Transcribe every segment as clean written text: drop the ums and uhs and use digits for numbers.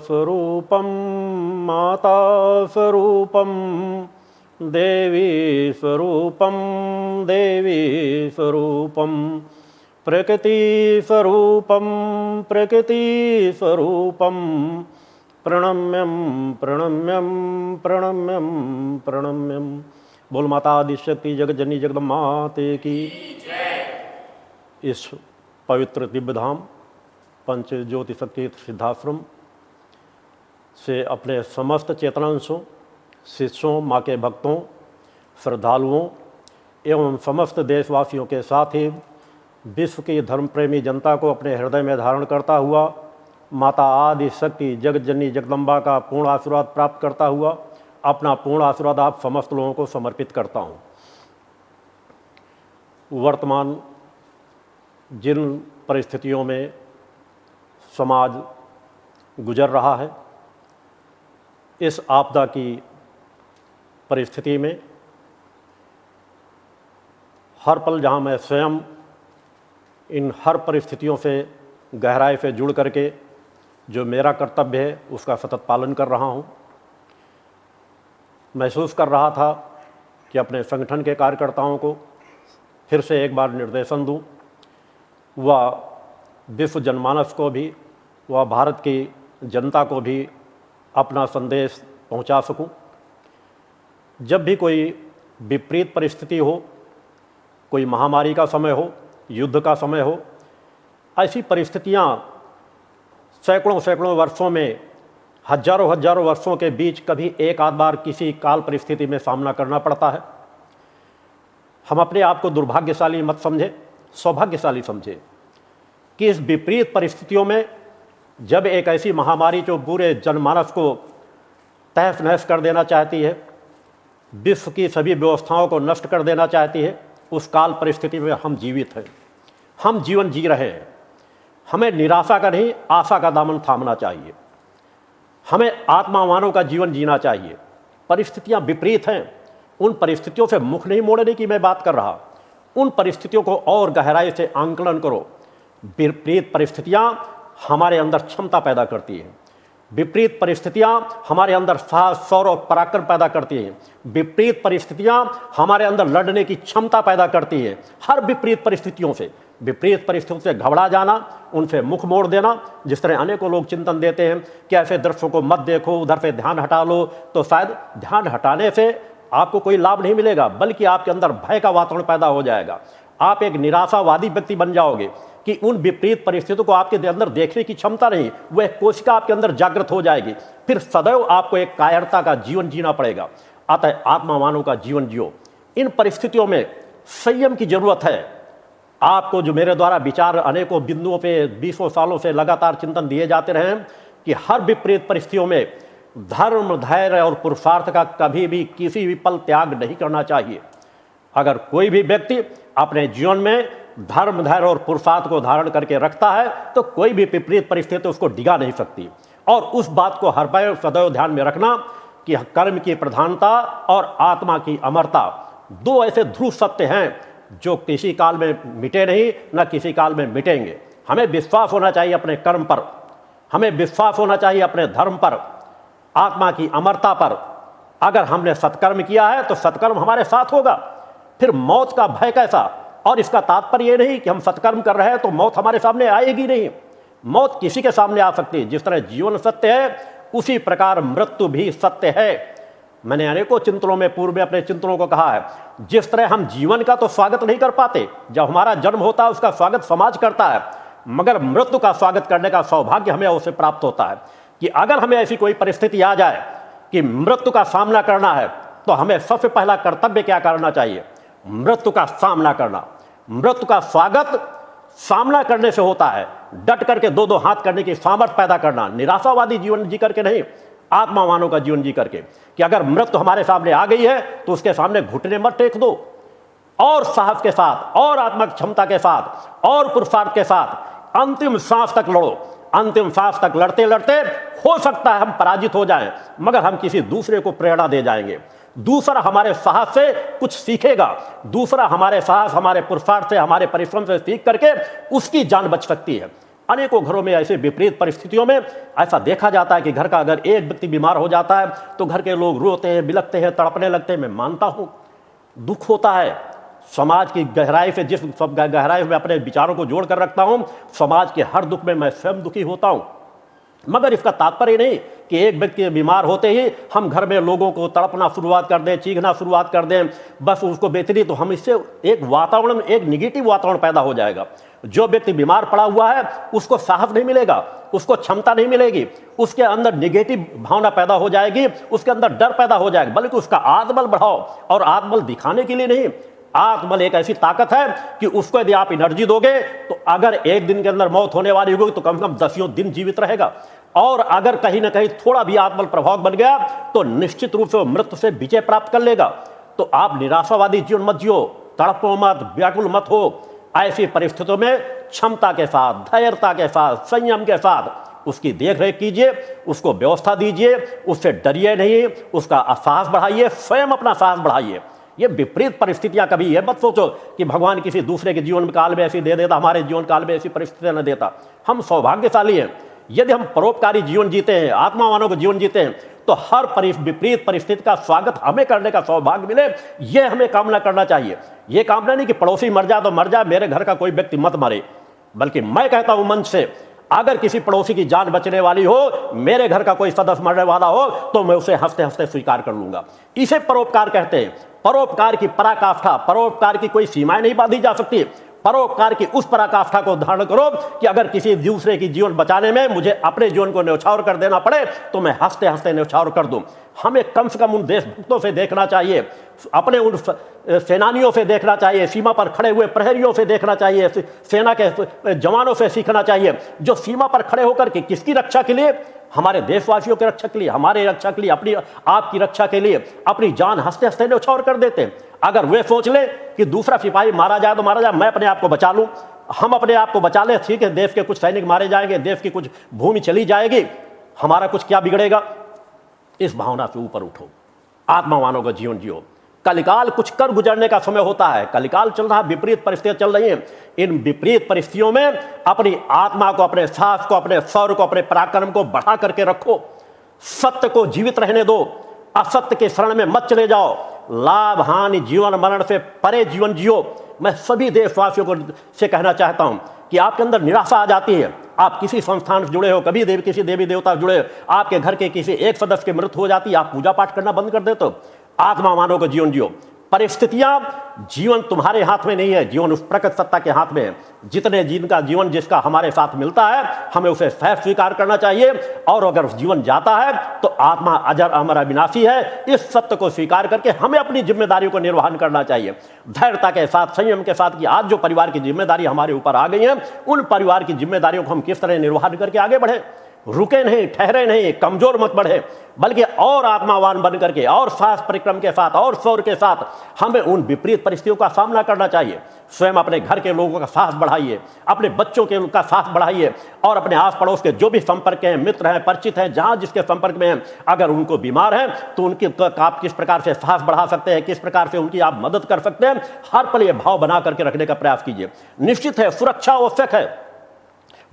स्वरूपं माता स्वरूपं देवी स्वरूपं देवी स्वरूपं प्रकृति स्वरूपं प्रकृति स्वरूपं प्रणम्यं प्रणम्यं प्रणम्यं प्रणम्यं। बोल माता आदिशक्ति जगत जननी जगदम्बा माते की। इस पवित्र दिव्य धाम पंच ज्योति शक्ति सिद्धाश्रम से अपने समस्त चेतनांशों, शिष्यों, माँ के भक्तों, श्रद्धालुओं एवं समस्त देशवासियों के साथ ही विश्व की धर्म प्रेमी जनता को अपने हृदय में धारण करता हुआ माता आदि शक्ति जगत जननी जगदम्बा का पूर्ण आशीर्वाद प्राप्त करता हुआ अपना पूर्ण आशीर्वाद आप समस्त लोगों को समर्पित करता हूँ। वर्तमान जिन परिस्थितियों में समाज गुजर रहा है, इस आपदा की परिस्थिति में हर पल जहाँ मैं स्वयं इन हर परिस्थितियों से गहराई से जुड़ करके जो मेरा कर्तव्य है उसका सतत पालन कर रहा हूँ, महसूस कर रहा था कि अपने संगठन के कार्यकर्ताओं को फिर से एक बार निर्देशन दूँ, वह विश्व जनमानस को भी, वह भारत की जनता को भी अपना संदेश पहुंचा सकूं। जब भी कोई विपरीत परिस्थिति हो, कोई महामारी का समय हो, युद्ध का समय हो, ऐसी परिस्थितियां सैकड़ों सैकड़ों वर्षों में, हजारों हजारों वर्षों के बीच कभी एक आध बार किसी काल परिस्थिति में सामना करना पड़ता है। हम अपने आप को दुर्भाग्यशाली मत समझे, सौभाग्यशाली समझे कि इस विपरीत परिस्थितियों में जब एक ऐसी महामारी जो पूरे जनमानस को तहस नहस कर देना चाहती है, विश्व की सभी व्यवस्थाओं को नष्ट कर देना चाहती है, उस काल परिस्थिति में हम जीवित हैं, हम जीवन जी रहे हैं। हमें निराशा का नहीं, आशा का दामन थामना चाहिए। हमें आत्मावानों का जीवन जीना चाहिए। परिस्थितियां विपरीत हैं, उन परिस्थितियों से मुख नहीं मोड़ने की मैं बात कर रहा, उन परिस्थितियों को और गहराई से आंकलन करो। विपरीत परिस्थितियां हमारे अंदर क्षमता पैदा करती हैं, विपरीत परिस्थितियां हमारे अंदर साहस, शौर्य और पराक्रम पैदा करती हैं, विपरीत परिस्थितियां हमारे अंदर लड़ने की क्षमता पैदा करती है। हर विपरीत परिस्थितियों से घबरा जाना, उनसे मुख मोड़ देना, जिस तरह अनेकों लोग चिंतन देते हैं कि ऐसे दृश्यों को मत देखो, उधर से ध्यान हटा लो, तो शायद ध्यान हटाने से आपको कोई लाभ नहीं मिलेगा, बल्कि आपके अंदर भय का वातावरण पैदा हो जाएगा। आप एक निराशावादी व्यक्ति बन जाओगे कि उन विपरीत परिस्थितियों को आपके अंदर देखने की क्षमता नहीं, वह कोशिका आपके अंदर जागृत हो जाएगी। फिर सदैव आपको एक कायरता का जीवन जीना पड़ेगा। अतः आत्मावानों का जीवन जियो। इन परिस्थितियों में संयम की जरूरत है। आपको जो मेरे द्वारा विचार अनेकों बिंदुओं पे 20 सालों से लगातार चिंतन दिए जाते रहे हैं कि हर विपरीत परिस्थितियों में धर्म, धैर्य और पुरुषार्थ का कभी भी किसी भी पल त्याग नहीं करना चाहिए। अगर कोई भी व्यक्ति अपने जीवन में धर्म, धैर्य और पुरुषार्थ को धारण करके रखता है तो कोई भी विपरीत परिस्थिति उसको डिगा नहीं सकती। और उस बात को हर बार सदैव ध्यान में रखना कि कर्म की प्रधानता और आत्मा की अमरता दो ऐसे ध्रुव सत्य हैं जो किसी काल में मिटे नहीं, न किसी काल में मिटेंगे। हमें विश्वास होना चाहिए अपने कर्म पर, हमें विश्वास होना चाहिए अपने धर्म पर, आत्मा की अमरता पर। अगर हमने सत्कर्म किया है तो सत्कर्म हमारे साथ होगा, फिर मौत का भय कैसा। और इसका तात्पर्य ये नहीं कि हम सत्कर्म कर रहे हैं तो मौत हमारे सामने आएगी नहीं। मौत किसी के सामने आ सकती है। जिस तरह जीवन सत्य है उसी प्रकार मृत्यु भी सत्य है। मैंने अनेकों चिंतनों में पूर्व में अपने चिंतनों को कहा है, जिस तरह हम जीवन का तो स्वागत नहीं कर पाते, जब हमारा जन्म होता है उसका स्वागत समाज करता है, मगर मृत्यु का स्वागत करने का सौभाग्य हमें उससे प्राप्त होता है। कि अगर हमें ऐसी कोई परिस्थिति आ जाए कि मृत्यु का सामना करना है तो हमें सबसे पहला कर्तव्य क्या करना चाहिए? मृत्यु का सामना करना। मृत्यु का स्वागत सामना करने से होता है, डट करके दो हाथ करने की सामर्थ्य पैदा करना, निराशावादी जीवन जी करके नहीं, आत्मावानों का जीवन जी करके। कि अगर मृत्यु हमारे सामने आ गई है तो उसके सामने घुटने मत टेक दो, और साहस के साथ और आत्मक क्षमता के साथ और पुरुषार्थ के साथ अंतिम सांस तक लड़ो। अंतिम सांस तक लड़ते लड़ते हो सकता है हम पराजित हो जाएं, मगर हम किसी दूसरे को प्रेरणा दे जाएंगे। दूसरा हमारे साहस से कुछ सीखेगा, दूसरा हमारे साहस, हमारे पुरुषार्थ से, हमारे परिश्रम से सीख करके उसकी जान बच सकती है। अनेकों घरों में ऐसे विपरीत परिस्थितियों में ऐसा देखा जाता है कि घर का अगर एक व्यक्ति बीमार हो जाता है तो घर के लोग रोते हैं, बिलखते हैं, तड़पने लगते हैं। मैं मानता हूँ दुख होता है, समाज की गहराई से जिस गहराई में अपने विचारों को जोड़ कर रखता हूँ, समाज के हर दुख में मैं स्वयं दुखी होता हूँ। मगर इसका तात्पर्य नहीं कि एक व्यक्ति बीमार होते ही हम घर में लोगों को तड़पना शुरुआत कर दें, चीखना शुरुआत कर दें, बस उसको बेहतरी, तो हम इससे एक वातावरण में एक निगेटिव वातावरण पैदा हो जाएगा। जो व्यक्ति बीमार पड़ा हुआ है उसको साहस नहीं मिलेगा, उसको क्षमता नहीं मिलेगी, उसके अंदर निगेटिव भावना पैदा हो जाएगी, उसके अंदर डर पैदा हो जाएगा। बल्कि उसका आत्मबल बढ़ाओ, और आत्मबल दिखाने के लिए नहीं, आत्मबल एक ऐसी ताकत है कि उसको यदि आप एनर्जी दोगे तो अगर एक दिन के अंदर मौत होने वाली होगी तो कम से कम 10 दिन जीवित रहेगा। और अगर कहीं ना कहीं थोड़ा भी आत्मबल प्रभाव बन गया तो निश्चित रूप से वो मृत्यु से विजय प्राप्त कर लेगा। तो आप निराशावादी जीवन मत जियो, तड़पो मत, व्याकुल मत हो। ऐसी परिस्थितियों में क्षमता के साथ, धैर्यता के साथ, संयम के साथ उसकी देख रेख कीजिए, उसको व्यवस्था दीजिए, उससे डरिए नहीं, उसका साहस बढ़ाइए, स्वयं अपना साहस बढ़ाइए। ये विपरीत परिस्थितियां कभी ये मत सोचो कि भगवान किसी दूसरे के जीवन काल में ऐसी दे देता, हमारे जीवन काल में ऐसी परिस्थितियां न देता। हम सौभाग्यशाली हैं यदि हम परोपकारी जीवन जीते हैं, आत्मावानों का जीवन जीते हैं, तो हर विपरीत परिस्थिति का स्वागत हमें करने का सौभाग्य मिले, यह हमें कामना करना चाहिए। यह कामना नहीं कि पड़ोसी मर जाए तो मर जाए, मेरे घर का कोई व्यक्ति मत मरे, बल्कि मैं कहता हूं मंच से, अगर किसी पड़ोसी की जान बचने वाली हो, मेरे घर का कोई सदस्य मरने वाला हो, तो मैं उसे हंसते हंसते स्वीकार कर लूंगा। इसे परोपकार कहते हैं। परोपकार की पराकाष्ठा, परोपकार की कोई सीमाएं नहीं बांधी जा सकती। परोपकार की उस पराकाष्ठा को धारण करो कि अगर किसी दूसरे की जीवन बचाने में मुझे अपने जीवन को न्यौछावर कर देना पड़े तो मैं हंसते हंसते न्यौछावर कर दूं। हमें कम से कम उन देशभक्तों से देखना चाहिए, अपने उन सेनानियों से देखना चाहिए, सीमा पर खड़े हुए प्रहरियों से देखना चाहिए, सेना के जवानों से सीखना चाहिए, जो सीमा पर खड़े होकर के किसकी रक्षा के लिए, हमारे देशवासियों की रक्षा के लिए, हमारे रक्षा के लिए, अपनी आपकी रक्षा के लिए अपनी जान हंसते हंसते न्यौछावर कर देते हैं। अगर वे सोच ले कि दूसरा सिपाही मारा जाए तो मारा जाए, मैं अपने आप को बचा लूं, हम अपने आप को बचा लें, ठीक है, देश के कुछ सैनिक मारे जाएंगे, देश की कुछ भूमि चली जाएगी, हमारा कुछ क्या बिगड़ेगा। इस भावना से ऊपर उठो, आत्मावानों का जीवन जियो। कलिकाल कुछ कर गुजरने का समय होता है, कलिकाल चल रहा, विपरीत परिस्थितियां चल रही हैं। इन विपरीत परिस्थितियों में अपनी आत्मा को, अपने साहस को, अपने शौर्य को, अपने पराक्रम को बढ़ा करके रखो। सत्य को जीवित रहने दो, असत्य के शरण में मत चले जाओ। लाभ हानि, जीवन मरण से परे जीवन जियो। मैं सभी देशवासियों को से कहना चाहता हूं कि आपके अंदर निराशा आ जाती है, आप किसी संस्थान से जुड़े हो, कभी किसी देवी देवता से जुड़े हो, आपके घर के किसी एक सदस्य की मृत्यु हो जाती है, आप पूजा पाठ करना बंद कर देते हो। आत्मा मानव का जीवन जियो। परिस्थितियां, जीवन तुम्हारे हाथ में नहीं है, जीवन उस प्रकट सत्ता के हाथ में है। जितने जिनका जीवन जिसका हमारे साथ मिलता है, हमें उसे सहज स्वीकार करना चाहिए। और अगर जीवन जाता है तो आत्मा अजर अमर अविनाशी है, इस सत्य को स्वीकार करके हमें अपनी जिम्मेदारियों को निर्वहन करना चाहिए, धैर्यता के साथ, संयम के साथ। कि आज जो परिवार की जिम्मेदारी हमारे ऊपर आ गई है, उन परिवार की जिम्मेदारियों को हम किस तरह निर्वहन करके आगे बढ़े। रुके नहीं, ठहरे नहीं, कमजोर मत बढ़े, बल्कि और आत्मावान बन करके, और साहस परिक्रम के साथ, और शौर्य के साथ हमें उन विपरीत परिस्थितियों का सामना करना चाहिए। स्वयं अपने घर के लोगों का साहस बढ़ाइए, अपने बच्चों के का साहस बढ़ाइए, और अपने आस पड़ोस के जो भी संपर्क हैं, मित्र हैं, परिचित हैं, जहां जिसके संपर्क में हैं, अगर उनको बीमार हैं तो उनकी आप किस प्रकार से साहस बढ़ा सकते हैं, किस प्रकार से उनकी आप मदद कर सकते हैं, हर पल ये भाव बना करके रखने का प्रयास कीजिए। निश्चित है सुरक्षा आवश्यक है।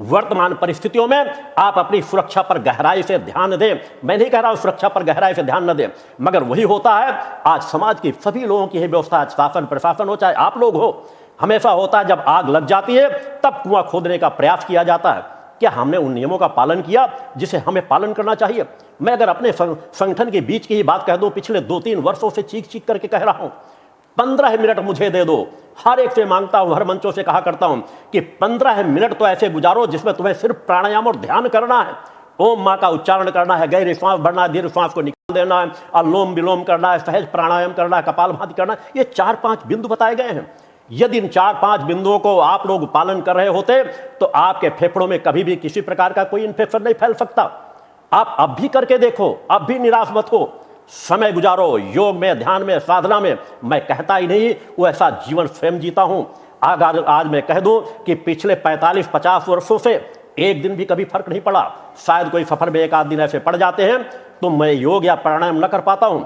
वर्तमान परिस्थितियों में आप अपनी सुरक्षा पर गहराई से ध्यान दें। मैं नहीं कह रहा हूं सुरक्षा पर गहराई से ध्यान न दें, मगर वही होता है आज समाज की सभी लोगों की व्यवस्था, शासन प्रशासन हो चाहे आप लोग हो, हमेशा होता है जब आग लग जाती है तब कुआं खोदने का प्रयास किया जाता है। क्या हमने उन नियमों का पालन किया जिसे हमें पालन करना चाहिए? मैं अगर अपने संगठन के बीच की ही बात कह दूं, पिछले 2-3 वर्षों से चीख चीख करके कह रहा हूं, 15 मिनट मुझे दे दो। हर एक से मांगता हूं, हर मंचों से कहा करता हूं कि 15 मिनट तो ऐसे गुजारो जिसमें तुम्हें सिर्फ प्राणायाम और ध्यान करना है। ओम मां का उच्चारण करना है, गहरी सांस भरना है, दीर्घ सांस को निकाल देना है, अनुलोम विलोम करना है, सहज प्राणायाम करना है, कपालभाति करना है। ये 4-5 बिंदु बताए गए हैं। यदि इन 4-5 बिंदुओं को आप लोग पालन कर रहे होते तो आपके फेफड़ों में कभी भी किसी प्रकार का कोई इन्फेक्शन नहीं फैल सकता। आप अब भी करके देखो, अब भी निराश मत हो, समय गुजारो योग में, ध्यान में, साधना में। मैं कहता ही नहीं, वो ऐसा जीवन स्वयं जीता हूं। आज मैं कह दूं कि पिछले 45-50 वर्षों से एक दिन भी कभी फर्क नहीं पड़ा। शायद कोई सफर में 1 आध दिन ऐसे पड़ जाते हैं तो मैं योग या प्राणायाम न कर पाता हूं।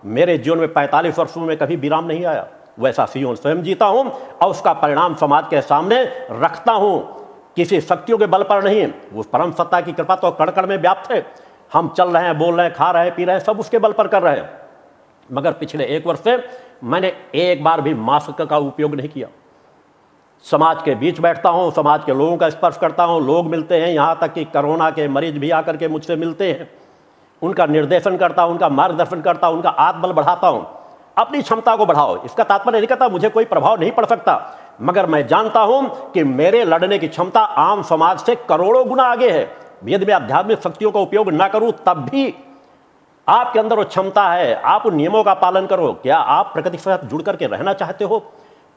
मेरे जीवन में 45 वर्षों में कभी विराम नहीं आया। वैसा जीवन स्वयं जीता हूं और उसका परिणाम समाज के सामने रखता हूं। किसी शक्तियों के बल पर नहीं, वो परम सत्ता की कृपा तो कण कण में व्याप्त है। हम चल रहे हैं, बोल रहे हैं, खा रहे हैं, पी रहे हैं, सब उसके बल पर कर रहे हैं। मगर पिछले 1 वर्ष से मैंने एक बार भी मास्क का उपयोग नहीं किया। समाज के बीच बैठता हूं, समाज के लोगों का स्पर्श करता हूं, लोग मिलते हैं, यहां तक कि कोरोना के मरीज भी आकर के मुझसे मिलते हैं, उनका निर्देशन करता हूं, उनका मार्गदर्शन करता हूं, उनका आत्मबल बढ़ाता हूं। अपनी क्षमता को बढ़ाओ, इसका तात्पर्य नहीं कहता मुझे कोई प्रभाव नहीं पड़ सकता, मगर मैं जानता हूं कि मेरे लड़ने की क्षमता आम समाज से करोड़ों गुना आगे है। यदि मैं आध्यात्मिक शक्तियों का उपयोग ना करूं तब भी आपके अंदर वो क्षमता है, आप उन नियमों का पालन करो। क्या आप प्रकृति के साथ जुड़ करके रहना चाहते हो?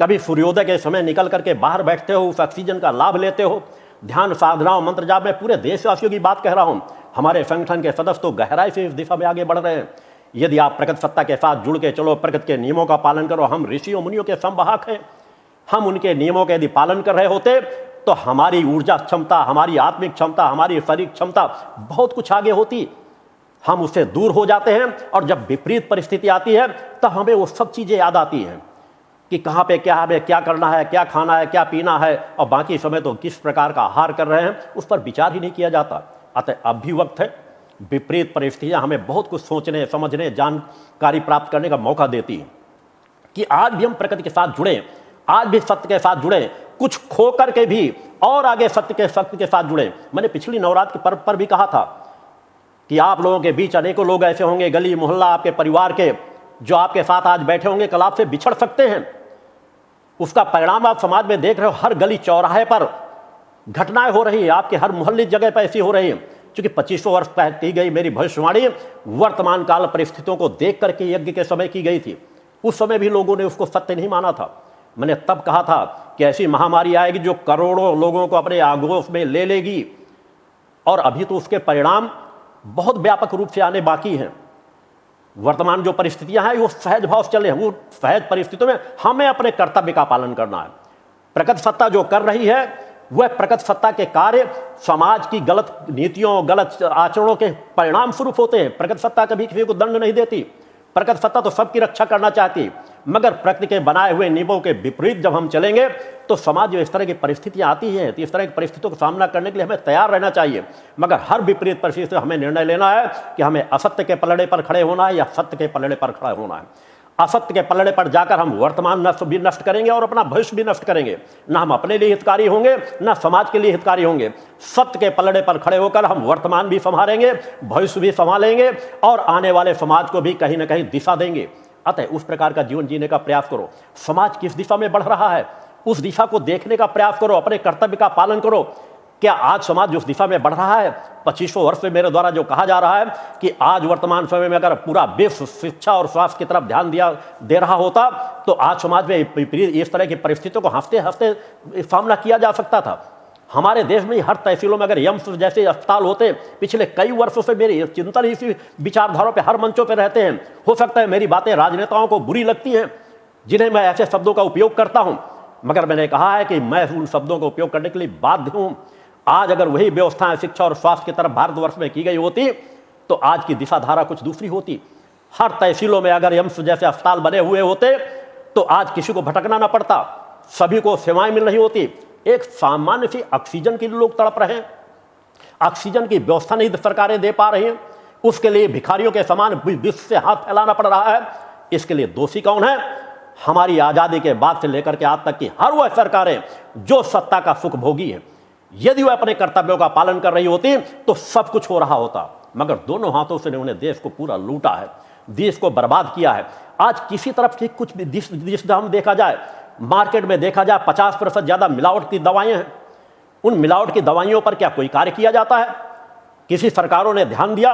कभी सूर्योदय के समय निकल करके बाहर बैठते हो, उस ऑक्सीजन का लाभ लेते हो? ध्यान साधनाओं मंत्र जाप में पूरे देशवासियों की बात कह रहा हूं, हमारे संगठन के सदस्य तो गहराई से इस दिशा में आगे बढ़ रहे हैं। यदि आप प्रकृति सत्ता के साथ जुड़ के चलो, प्रकृति के नियमों का पालन करो, हम ऋषियों मुनियों के संवाहक हैं, हम उनके नियमों के यदि पालन कर रहे होते तो हमारी ऊर्जा क्षमता, हमारी आत्मिक क्षमता, हमारी शारीरिक क्षमता बहुत कुछ आगे होती। हम उससे दूर हो जाते हैं और जब विपरीत परिस्थिति आती है तब हमें वो सब चीजें याद आती हैं कि कहाँ पे क्या हमें क्या करना है, क्या खाना है, क्या पीना है, और बाकी समय तो किस प्रकार का आहार कर रहे हैं उस पर विचार ही नहीं किया जाता। अतः अब भी वक्त है, विपरीत परिस्थितियां हमें बहुत कुछ सोचने, समझने, जानकारी प्राप्त करने का मौका देती है कि आज भी हम प्रकृति के साथ जुड़े, आज भी सत्य के साथ जुड़े, कुछ खो करके भी और आगे सत्य के साथ जुड़े। मैंने पिछली नवरात्र के पर्व पर भी कहा था कि आप लोगों के बीच अनेकों लोग ऐसे होंगे, गली मोहल्ला आपके परिवार के, जो आपके साथ आज बैठे होंगे, कल आपसे बिछड़ सकते हैं। उसका परिणाम आप समाज में देख रहे हो, हर गली चौराहे पर घटनाएं हो रही है, आपके हर मोहल्ले जगह पर ऐसी हो रही है। क्योंकि 2500 वर्ष पहले की गई मेरी भविष्यवाणी वर्तमान काल परिस्थितियों को देख करके यज्ञ के समय की गई थी। उस समय भी लोगों ने उसको सत्य नहीं माना था। मैंने तब कहा था कि ऐसी महामारी आएगी जो करोड़ों लोगों को अपने आगोश में ले लेगी, और अभी तो उसके परिणाम बहुत व्यापक रूप से आने बाकी हैं। वर्तमान जो परिस्थितियां हैं वो सहज भाव से चले हैं, वो सहज परिस्थितियों में हमें अपने कर्तव्य का पालन करना है। प्रकृति सत्ता जो कर रही है वह प्रकृति सत्ता के कार्य समाज की गलत नीतियों, गलत आचरणों के परिणाम स्वरूप होते हैं। प्रकृति सत्ता कभी किसी को दंड नहीं देती, प्रकृति सत्ता तो सबकी रक्षा करना चाहती, मगर प्रकृति के बनाए हुए नियमों के विपरीत जब हम चलेंगे तो समाज में इस तरह की परिस्थितियां आती हैं, तो इस तरह की परिस्थितियों का सामना करने के लिए हमें तैयार रहना चाहिए। मगर हर विपरीत परिस्थिति में हमें निर्णय लेना है कि हमें असत्य के पलड़े पर खड़े होना है या सत्य के पलड़े पर खड़ा होना है। असत्य के पलड़े पर जाकर हम वर्तमान भी नष्ट करेंगे और अपना भविष्य भी नष्ट करेंगे। ना हम अपने लिए हितकारी होंगे, ना समाज के लिए हितकारी होंगे। सत्य के पलड़े पर खड़े होकर हम वर्तमान भी संभालेंगे, भविष्य भी संभालेंगे और आने वाले समाज को भी कहीं ना कहीं दिशा देंगे। अतः उस प्रकार का जीवन जीने का प्रयास करो। समाज किस दिशा में बढ़ रहा है उस दिशा को देखने का प्रयास करो, अपने कर्तव्य का पालन करो। क्या आज समाज उस दिशा में बढ़ रहा है? 2500 वर्ष से मेरे द्वारा जो कहा जा रहा है कि आज वर्तमान समय में अगर पूरा विश्व शिक्षा और स्वास्थ्य की तरफ ध्यान दे रहा होता तो आज समाज में इस तरह की परिस्थितियों को हंसते हंसते सामना किया जा सकता था। हमारे देश में हर तहसीलों में अगर यम्स जैसे अस्पताल होते, पिछले कई वर्षों से मेरे चिंतन इसी विचारधाराओं पे हर मंचों पे रहते हैं। हो सकता है मेरी बातें राजनेताओं को बुरी लगती हैं जिन्हें मैं ऐसे शब्दों का उपयोग करता हूं, मगर मैंने कहा है कि मैं उन शब्दों का उपयोग करने के लिए बाध्य हूं। आज अगर वही व्यवस्थाएं शिक्षा और स्वास्थ्य की तरफ भारतवर्ष में की गई होती तो आज की दिशा धारा कुछ दूसरी होती। हर तहसीलों में अगर यम्स जैसे अस्पताल बने हुए होते तो आज किसी को भटकना ना पड़ता, सभी को सेवाएं मिल रही होती। एक सामान्य सी ऑक्सीजन के लिए लोग तड़प रहे हैं, ऑक्सीजन की व्यवस्था नहीं सरकारें दे पा रही हैं, उसके लिए भिखारियों के समान विश्व से हाथ फैलाना पड़ रहा है। इसके लिए दोषी कौन है? हमारी आजादी के बाद से लेकर के आज तक की हर वह सरकारें जो सत्ता का सुख भोगी है। यदि वह अपने कर्तव्यों का पालन कर रही होती तो सब कुछ हो रहा होता, मगर दोनों हाथों से उन्होंने देश को पूरा लूटा है, देश को बर्बाद किया है। आज किसी तरफ की कुछ भी दिशा हम देखा जाए, मार्केट में देखा जाए 50% ज्यादा मिलावट की दवाएं हैं। उन मिलावट की दवाइयों पर क्या कोई कार्य किया जाता है? किसी सरकारों ने ध्यान दिया?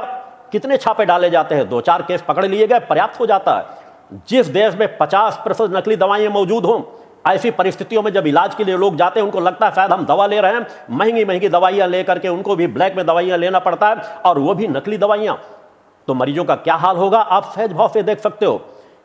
कितने छापे डाले जाते हैं? 2-4 केस पकड़ लिए गए, पर्याप्त हो जाता है। जिस देश में 50% नकली दवाएं मौजूद हों, ऐसी परिस्थितियों में जब इलाज के लिए लोग जाते हैं उनको लगता है शायद हम दवा ले रहे हैं, महंगी महंगी दवाइयां लेकर के उनको भी ब्लैक में दवाइयां लेना पड़ता है, और वो भी नकली दवाइयां। तो मरीजों का क्या हाल होगा आप सहज भाव से देख सकते हो।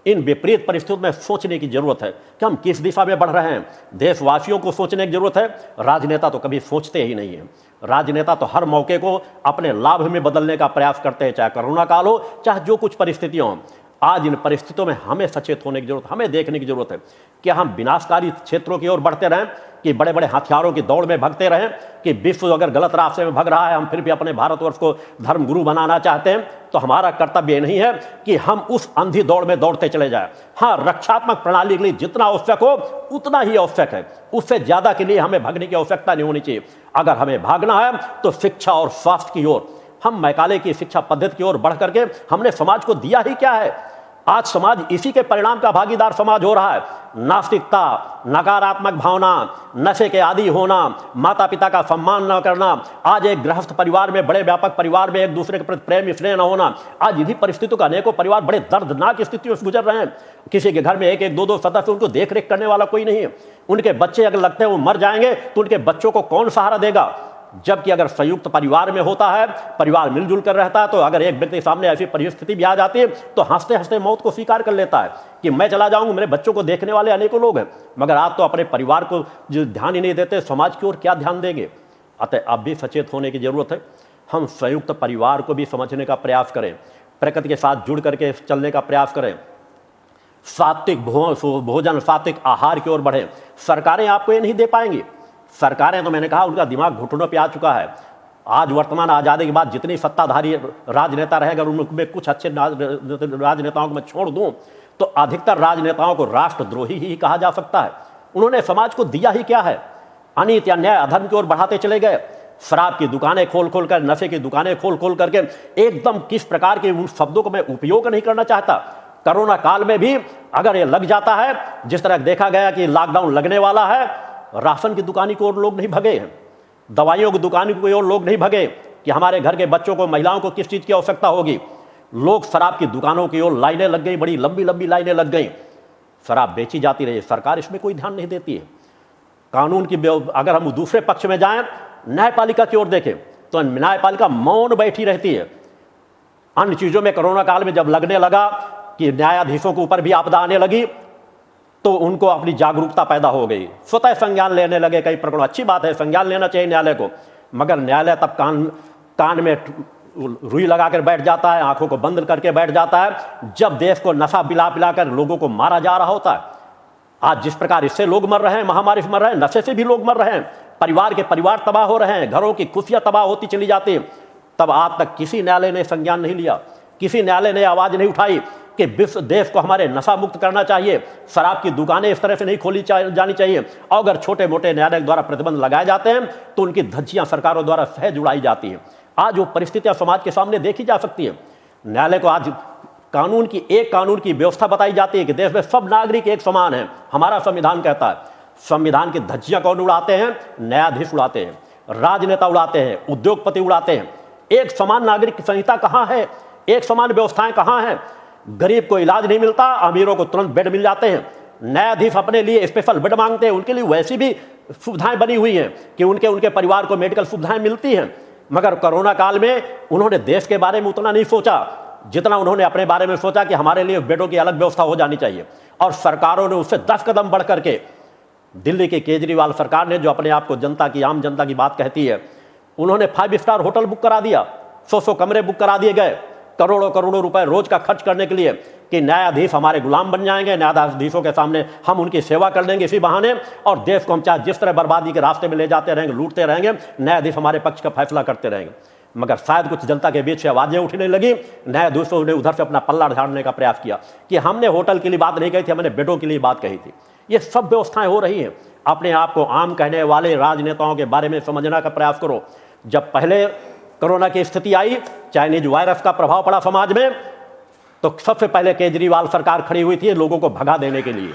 इन विपरीत परिस्थितियों में सोचने की जरूरत है कि हम किस दिशा में बढ़ रहे हैं। देशवासियों को सोचने की जरूरत है। राजनेता तो कभी सोचते ही नहीं है। राजनेता तो हर मौके को अपने लाभ में बदलने का प्रयास करते हैं, चाहे कोरोना काल हो, चाहे जो कुछ परिस्थितियां हो। आज इन परिस्थितियों में हमें सचेत होने की जरूरत, हमें देखने की जरूरत है कि हम विनाशकारी क्षेत्रों की ओर बढ़ते रहें, कि बड़े बड़े हथियारों की दौड़ में भगते रहें, कि विश्व अगर गलत रास्ते में भग रहा है, हम फिर भी अपने भारतवर्ष को धर्म गुरु बनाना चाहते हैं, तो हमारा कर्तव्य ये नहीं है कि हम उस अंधी दौड़ में दौड़ते चले जाएं। हाँ, रक्षात्मक प्रणाली के लिए जितना आवश्यक हो उतना ही आवश्यक है, उससे ज्यादा के लिए हमें भागने की आवश्यकता नहीं होनी चाहिए। अगर हमें भागना है तो शिक्षा और स्वास्थ्य की ओर, हम मैकाले की शिक्षा पद्धति की ओर बढ़ करके हमने समाज को दिया ही क्या है। आज समाज इसी के परिणाम का भागीदार समाज हो रहा है। नास्तिकता, नकारात्मक भावना, नशे के आदी होना, माता पिता का सम्मान न करना, आज एक गृहस्थ परिवार में, बड़े व्यापक परिवार में एक दूसरे के प्रति प्रेम स्नेह न होना, आज इन्हीं परिस्थितियों का अनेकों परिवार बड़े दर्दनाक स्थितियों से गुजर रहे हैं। किसी के घर में एक एक दो दो सदस्य, उनको देख रेख करने वाला कोई नहीं है। उनके बच्चे अगर लगते हैं वो मर जाएंगे तो उनके बच्चों को कौन सहारा देगा। जबकि अगर संयुक्त परिवार में होता है, परिवार मिलजुल कर रहता है, तो अगर एक व्यक्ति सामने ऐसी परिस्थिति भी आ जाती है तो हंसते हंसते मौत को स्वीकार कर लेता है कि मैं चला जाऊंगा, मेरे बच्चों को देखने वाले अनेकों लोग हैं। मगर आप तो अपने परिवार को जो ध्यान ही नहीं देते, समाज की ओर क्या ध्यान देंगे। अतः अब भी सचेत होने की जरूरत है। हम संयुक्त परिवार को भी समझने का प्रयास करें, प्रकृति के साथ जुड़ करके चलने का प्रयास करें, सात्विक भोजन, सात्विक आहार की ओर बढ़ें। सरकारें आपको ये नहीं दे पाएंगी। सरकारें तो मैंने कहा उनका दिमाग घुटनों पे आ चुका है। आज वर्तमान आज़ादी के बाद जितनी सत्ताधारी राजनेता रहे, अगर उनमें कुछ अच्छे राजनेताओं को मैं छोड़ दूं तो अधिकतर राजनेताओं को राष्ट्रद्रोही ही कहा जा सकता है। उन्होंने समाज को दिया ही क्या है। अनीति, अन्याय, अधर्म की ओर बढ़ाते चले गए। शराब की दुकानें खोल खोल कर, नशे की दुकानें खोल खोल करके, एकदम किस प्रकार के उन शब्दों को मैं उपयोग नहीं करना चाहता। कोरोना काल में भी अगर ये लग जाता है, जिस तरह देखा गया कि लॉकडाउन लगने वाला है, राशन की दुकानी की ओर लोग नहीं भगे हैं, दवाइयों की दुकानी की ओर लोग नहीं भगे कि हमारे घर के बच्चों को, महिलाओं को किस चीज़ की आवश्यकता होगी। लोग शराब की दुकानों की ओर लाइनें लग गई, बड़ी लंबी लंबी लाइनें लग गई, शराब बेची जाती रही। सरकार इसमें कोई ध्यान नहीं देती है। कानून की, अगर हम दूसरे पक्ष में जाएं, न्यायपालिका की ओर देखें तो न्यायपालिका मौन बैठी रहती है। अन्य चीज़ों में कोरोना काल में जब लगने लगा कि न्यायाधीशों के ऊपर भी आपदा आने लगी तो उनको अपनी जागरूकता पैदा हो गई, स्वतः संज्ञान लेने लगे कई प्रकरणों। अच्छी बात है, संज्ञान लेना चाहिए न्यायालय को, मगर न्यायालय तब कान में रुई लगाकर बैठ जाता है, आंखों को बंद करके बैठ जाता है जब देश को नशा पिला पिलाकर लोगों को मारा जा रहा होता है। आज जिस प्रकार इससे लोग मर रहे हैं, महामारी से मर रहे हैं, नशे से भी लोग मर रहे हैं, परिवार के परिवार तबाह हो रहे हैं, घरों की खुशियां तबाह होती चली जाती है, तब आज तक किसी न्यायालय ने संज्ञान नहीं लिया, किसी न्यायालय ने आवाज नहीं उठाई कि विश्व देश को हमारे नशा मुक्त करना चाहिए, शराब की दुकानें इस तरह से नहीं खोली जानी चाहिए। और अगर छोटे मोटे न्यायालय द्वारा प्रतिबंध लगाए जाते हैं तो उनकी धज्जियां सरकारों द्वारा सहज उड़ाई जाती हैं। आज वो परिस्थितियां समाज के सामने देखी जा सकती है। न्यायालय को आज कानून की व्यवस्था बताई जाती है कि देश में सब नागरिक एक समान है, हमारा संविधान कहता है। संविधान की धज्जियां कौन उड़ाते हैं? न्यायाधीश उड़ाते हैं, राजनेता उड़ाते हैं, उद्योगपति उड़ाते हैं। एक समान नागरिक संहिता कहां है? एक समान व्यवस्थाएं कहां हैं? गरीब को इलाज नहीं मिलता, अमीरों को तुरंत बेड मिल जाते हैं। न्यायाधीश अपने लिए स्पेशल बेड मांगते हैं, उनके लिए वैसी भी सुविधाएं बनी हुई हैं कि उनके परिवार को मेडिकल सुविधाएं मिलती हैं। मगर कोरोना काल में उन्होंने देश के बारे में उतना नहीं सोचा जितना उन्होंने अपने बारे में सोचा कि हमारे लिए बेडों की अलग व्यवस्था हो जानी चाहिए। और सरकारों ने उससे 10 कदम बढ़ करके, दिल्ली के केजरीवाल सरकार ने, जो अपने आप को जनता की, आम जनता की बात कहती है, उन्होंने 5 स्टार होटल बुक करा दिया, 100 कमरे बुक करा दिए गए, करोड़ों करोड़ों रुपए रोज का खर्च करने के लिए कि न्यायाधीश हमारे गुलाम बन जाएंगे, न्यायाधीशों के सामने हम उनकी सेवा कर लेंगे इसी बहाने, और देश को हम चाहे जिस तरह बर्बादी के रास्ते में ले जाते रहेंगे, लूटते रहेंगे, न्यायाधीश हमारे पक्ष का फैसला करते रहेंगे। मगर शायद कुछ जनता के बीच से आवाजें उठने लगी, न्यायाधीशों ने उधर से अपना पल्ला झाड़ने का प्रयास किया कि हमने होटल के लिए बात नहीं कही थी, हमने बेडों के लिए बात कही थी। ये सब व्यवस्थाएं हो रही हैं। अपने आप को आम कहने वाले राजनेताओं के बारे में समझने का प्रयास करो। जब पहले कोरोना की स्थिति आई, चाइनीज वायरस का प्रभाव पड़ा समाज में, तो सबसे पहले केजरीवाल सरकार खड़ी हुई थी लोगों को भगा देने के लिए,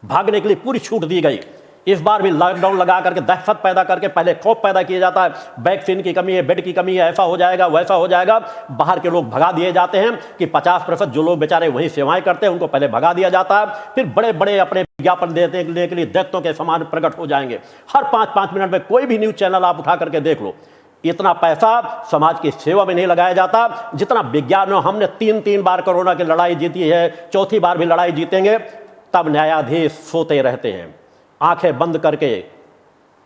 भागने के लिए पूरी छूट दी गई। इस बार भी लॉकडाउन लगा करके दहशत पैदा करके पहले खौफ पैदा किया जाता है, वैक्सीन की कमी है, बेड की कमी है, ऐसा हो जाएगा, वैसा हो जाएगा। बाहर के लोग भगा दिए जाते हैं कि 50% जो लोग बेचारे वहीं सेवाएं करते हैं उनको पहले भगा दिया जाता है। फिर बड़े बड़े अपने विज्ञापन देने के लिए दैत्यों के समान प्रकट हो जाएंगे। हर 5-5 मिनट में कोई भी न्यूज चैनल आप उठा करके देख लो, इतना पैसा समाज की सेवा में नहीं लगाया जाता जितना विज्ञान। हमने 3 बार कोरोना की लड़ाई जीती है, चौथी बार भी लड़ाई जीतेंगे। तब न्यायाधीश सोते रहते हैं, आंखें बंद करके,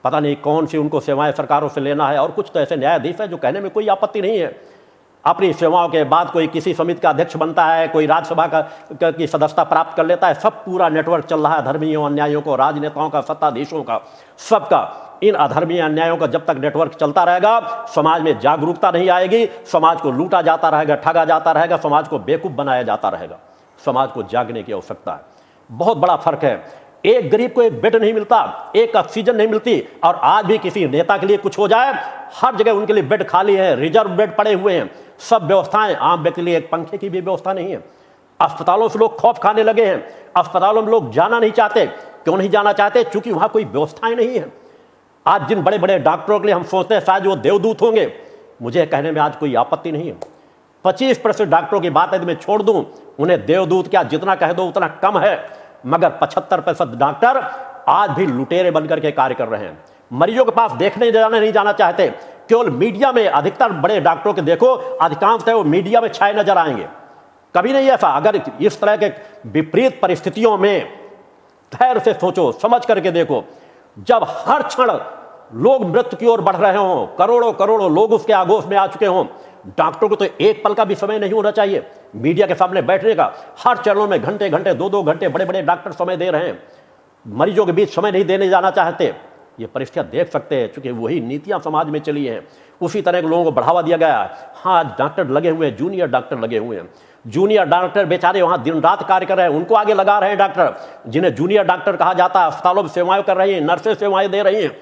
पता नहीं कौन सी उनको सेवाएं सरकारों से लेना है। और कुछ तो ऐसे न्यायाधीश है जो कहने में कोई आपत्ति नहीं है, अपनी सेवाओं के बाद कोई किसी समिति का अध्यक्ष बनता है, कोई राज्यसभा की सदस्यता प्राप्त कर लेता है। सब पूरा नेटवर्क चल रहा है धर्मियों, अन्यायों को, राजनेताओं का, सत्ताधीशों का, सबका। इन अधर्मीय अन्यायों का जब तक नेटवर्क चलता रहेगा, समाज में जागरूकता नहीं आएगी, समाज को लूटा जाता रहेगा, ठगा जाता रहेगा, समाज को बेवकूफ बनाया जाता रहेगा। समाज को जागने की आवश्यकता है। बहुत बड़ा फर्क है। एक गरीब को एक बेड नहीं मिलता, एक ऑक्सीजन नहीं मिलती, और आज भी किसी नेता के लिए कुछ हो जाए, हर जगह उनके लिए बेड खाली है, रिजर्व बेड पड़े हुए हैं, सब व्यवस्थाएं। आम व्यक्ति के लिए एक पंखे की भी व्यवस्था नहीं है। अस्पतालों से लोग खौफ खाने लगे हैं, अस्पतालों में लोग जाना नहीं चाहते। क्यों नहीं जाना चाहते? क्योंकि वहां कोई व्यवस्थाएं नहीं है। आज जिन बड़े बड़े डॉक्टरों के लिए हम सोचते हैं शायद वो देवदूत होंगे, मुझे कहने में आज कोई आपत्ति नहीं है। 25% डॉक्टरों की बात यदि मैं छोड़ दूं, उन्हें देवदूत क्या जितना कह दो उतना कम है, मगर 75% डॉक्टर आज भी लुटेरे बनकर के कार्य कर रहे हैं। मरीजों के पास देखने नहीं जाना चाहते। केवल मीडिया में अधिकतर बड़े डॉक्टरों के देखो, अधिकांश वो मीडिया में छाए नजर आएंगे। कभी नहीं ऐसा। अगर इस तरह के विपरीत परिस्थितियों में धैर्य से सोचो, समझ करके देखो, जब हर क्षण लोग मृत्यु की ओर बढ़ रहे हों, करोड़ों करोड़ों लोग उसके आगोश में आ चुके हों, डॉक्टरों को तो एक पल का भी समय नहीं होना चाहिए मीडिया के सामने बैठने का। हर चरणों में घंटे घंटे, 2-2 घंटे बड़े बड़े डॉक्टर समय दे रहे हैं, मरीजों के बीच समय नहीं देने जाना चाहते। ये परिस्थितियां देख सकते हैं, क्योंकि वही नीतियां समाज में चली हैं, उसी तरह के लोगों को बढ़ावा दिया गया है। हाँ, डॉक्टर लगे हुए हैं, जूनियर डॉक्टर लगे हुए हैं, जूनियर डॉक्टर बेचारे वहां दिन रात कार्य कर रहे हैं, उनको आगे लगा रहे हैं डॉक्टर, जिन्हें जूनियर डॉक्टर कहा जाता है, अस्पतालों में सेवाएं कर रही हैं, नर्सें सेवाएं दे रही हैं,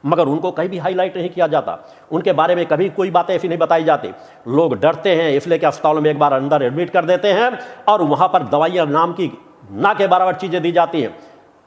मगर उनको कहीं भी हाईलाइट नहीं किया जाता। उनके बारे में कभी कोई बातें ऐसी नहीं बताई जाती। लोग डरते हैं इसलिए कि अस्पतालों में एक बार अंदर एडमिट कर देते हैं और वहां पर दवाइयां नाम की ना के बराबर चीजें दी जाती हैं।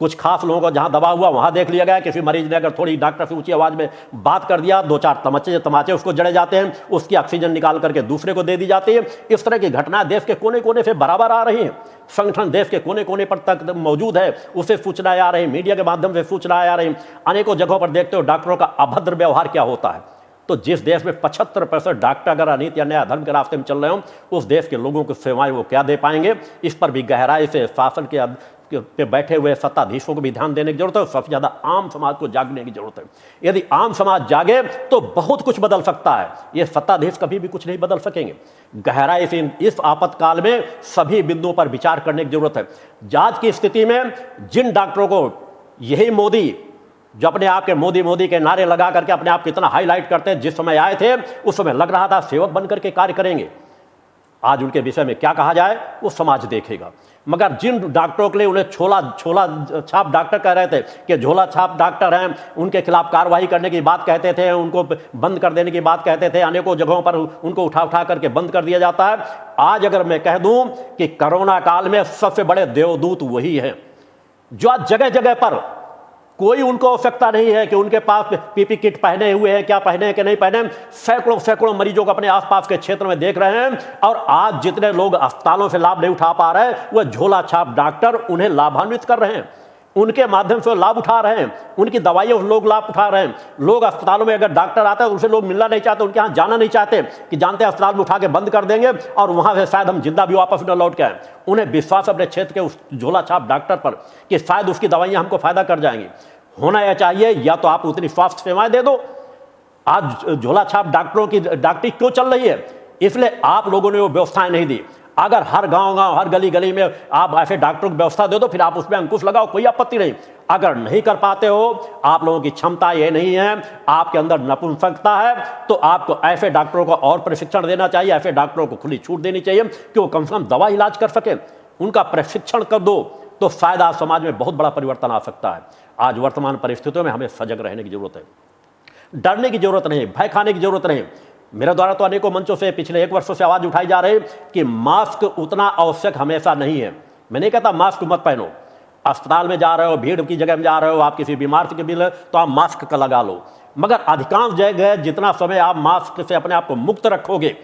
कुछ खास लोगों को जहां दबा हुआ वहां देख लिया गया, किसी मरीज ने अगर थोड़ी डॉक्टर से ऊंची आवाज में बात कर दिया, 2-4 तमाचे उसको जड़े जाते हैं, उसकी ऑक्सीजन निकाल करके दूसरे को दे दी जाती है। इस तरह की घटनाएं देश के कोने कोने से बराबर आ रही हैं। संगठन देश के कोने कोने पर तक मौजूद है, उसे सूचनाएं आ रही, मीडिया के माध्यम से सूचनाएं आ रही। अनेकों जगहों पर देखते हो डॉक्टरों का अभद्र व्यवहार क्या होता है। तो जिस देश में 75% डॉक्टर अगर अनीति या न्याय धर्म के रास्ते में चल रहे हो, उस देश के लोगों को सेवाएं वो क्या दे पाएंगे? इस पर भी गहराई से शासन के पे बैठे हुए सत्ताधीशों को भी ध्यान देने की जरूरत है। सबसे ज्यादा आम समाज को जागने की जरूरत है। यदि आम समाज जागे तो बहुत कुछ बदल सकता है। ये सत्ताधीश कभी भी कुछ नहीं बदल सकेंगे। गहराई से इस आपातकाल में सभी बिंदुओं पर विचार करने की जरूरत है। आज की स्थिति में जिन डॉक्टरों को यही मोदी, जो अपने आप के मोदी के नारे लगा करके अपने आप कितना हाईलाइट करते हैं, जिस समय आए थे उस समय लग रहा था सेवक बनकर के कार्य करेंगे, आज उनके विषय में क्या कहा जाए वो समाज देखेगा। मगर जिन डॉक्टरों के लिए उन्हें छोला छाप डॉक्टर कह रहे थे कि झोला छाप डॉक्टर हैं, उनके खिलाफ कार्रवाई करने की बात कहते थे, उनको बंद कर देने की बात कहते थे, अनेकों जगहों पर उनको उठा करके बंद कर दिया जाता है। आज अगर मैं कह दूं कि कोरोना काल में सबसे बड़े देवदूत वही हैं, जो आज जगह जगह पर कोई उनको आवश्यकता नहीं है कि उनके पास पीपी किट पहने हुए हैं, क्या पहने कि नहीं पहने। सैकड़ों मरीजों को अपने आसपास के क्षेत्र में देख रहे हैं, और आज जितने लोग अस्पतालों से लाभ नहीं उठा पा रहे, वह झोला छाप डॉक्टर उन्हें लाभान्वित कर रहे हैं, उनके माध्यम से लाभ उठा रहे हैं, उनकी दवाइयों से लोग लाभ उठा रहे हैं। लोग अस्पतालों में अगर डॉक्टर आता है तो उनसे लोग मिलना नहीं चाहते, उनके यहाँ जाना नहीं चाहते, कि जानते हैं अस्पताल में उठा के बंद कर देंगे और वहां से शायद हम जिंदा भी वापस न लौट के आए। उन्हें विश्वास अपने क्षेत्र के उस झोला छाप डॉक्टर पर कि शायद उसकी दवाइयां हमको फायदा कर जाएंगी। होना यह चाहिए, या तो आप उतनी स्वास्थ्य सेवाएं दे दो। आज झोला छाप डॉक्टरों की डॉक्टरी क्यों चल रही है? इसलिए आप लोगों ने वो व्यवस्थाएं नहीं दी। अगर हर गांव हर गली में आप ऐसे डॉक्टरों की व्यवस्था दे दो, फिर आप उसमें अंकुश लगाओ, कोई आपत्ति नहीं। अगर नहीं कर पाते हो, आप लोगों की क्षमता ये नहीं है, आपके अंदर नपुंसकता है, तो आपको ऐसे डॉक्टरों को और प्रशिक्षण देना चाहिए, ऐसे डॉक्टरों को खुली छूट देनी चाहिए कि वो कम से कम दवा इलाज कर सके। उनका प्रशिक्षण कर दो तो शायद आज समाज में बहुत बड़ा परिवर्तन आ सकता है। आज वर्तमान परिस्थितियों में हमें सजग रहने की जरूरत है, डरने की जरूरत नहीं, भय खाने की जरूरत नहीं। मेरे द्वारा तो अनेकों मंचों से पिछले 1 वर्षों से आवाज उठाई जा रही है कि मास्क उतना आवश्यक हमेशा नहीं है। मैं नहीं कहता मास्क मत पहनो, अस्पताल में जा रहे हो, भीड़ की जगह में जा रहे हो, आप किसी बीमार से मिले तो आप मास्क का लगा लो, मगर अधिकांश जगह जितना समय आप मास्क से अपने आप को मुक्त रखोगे,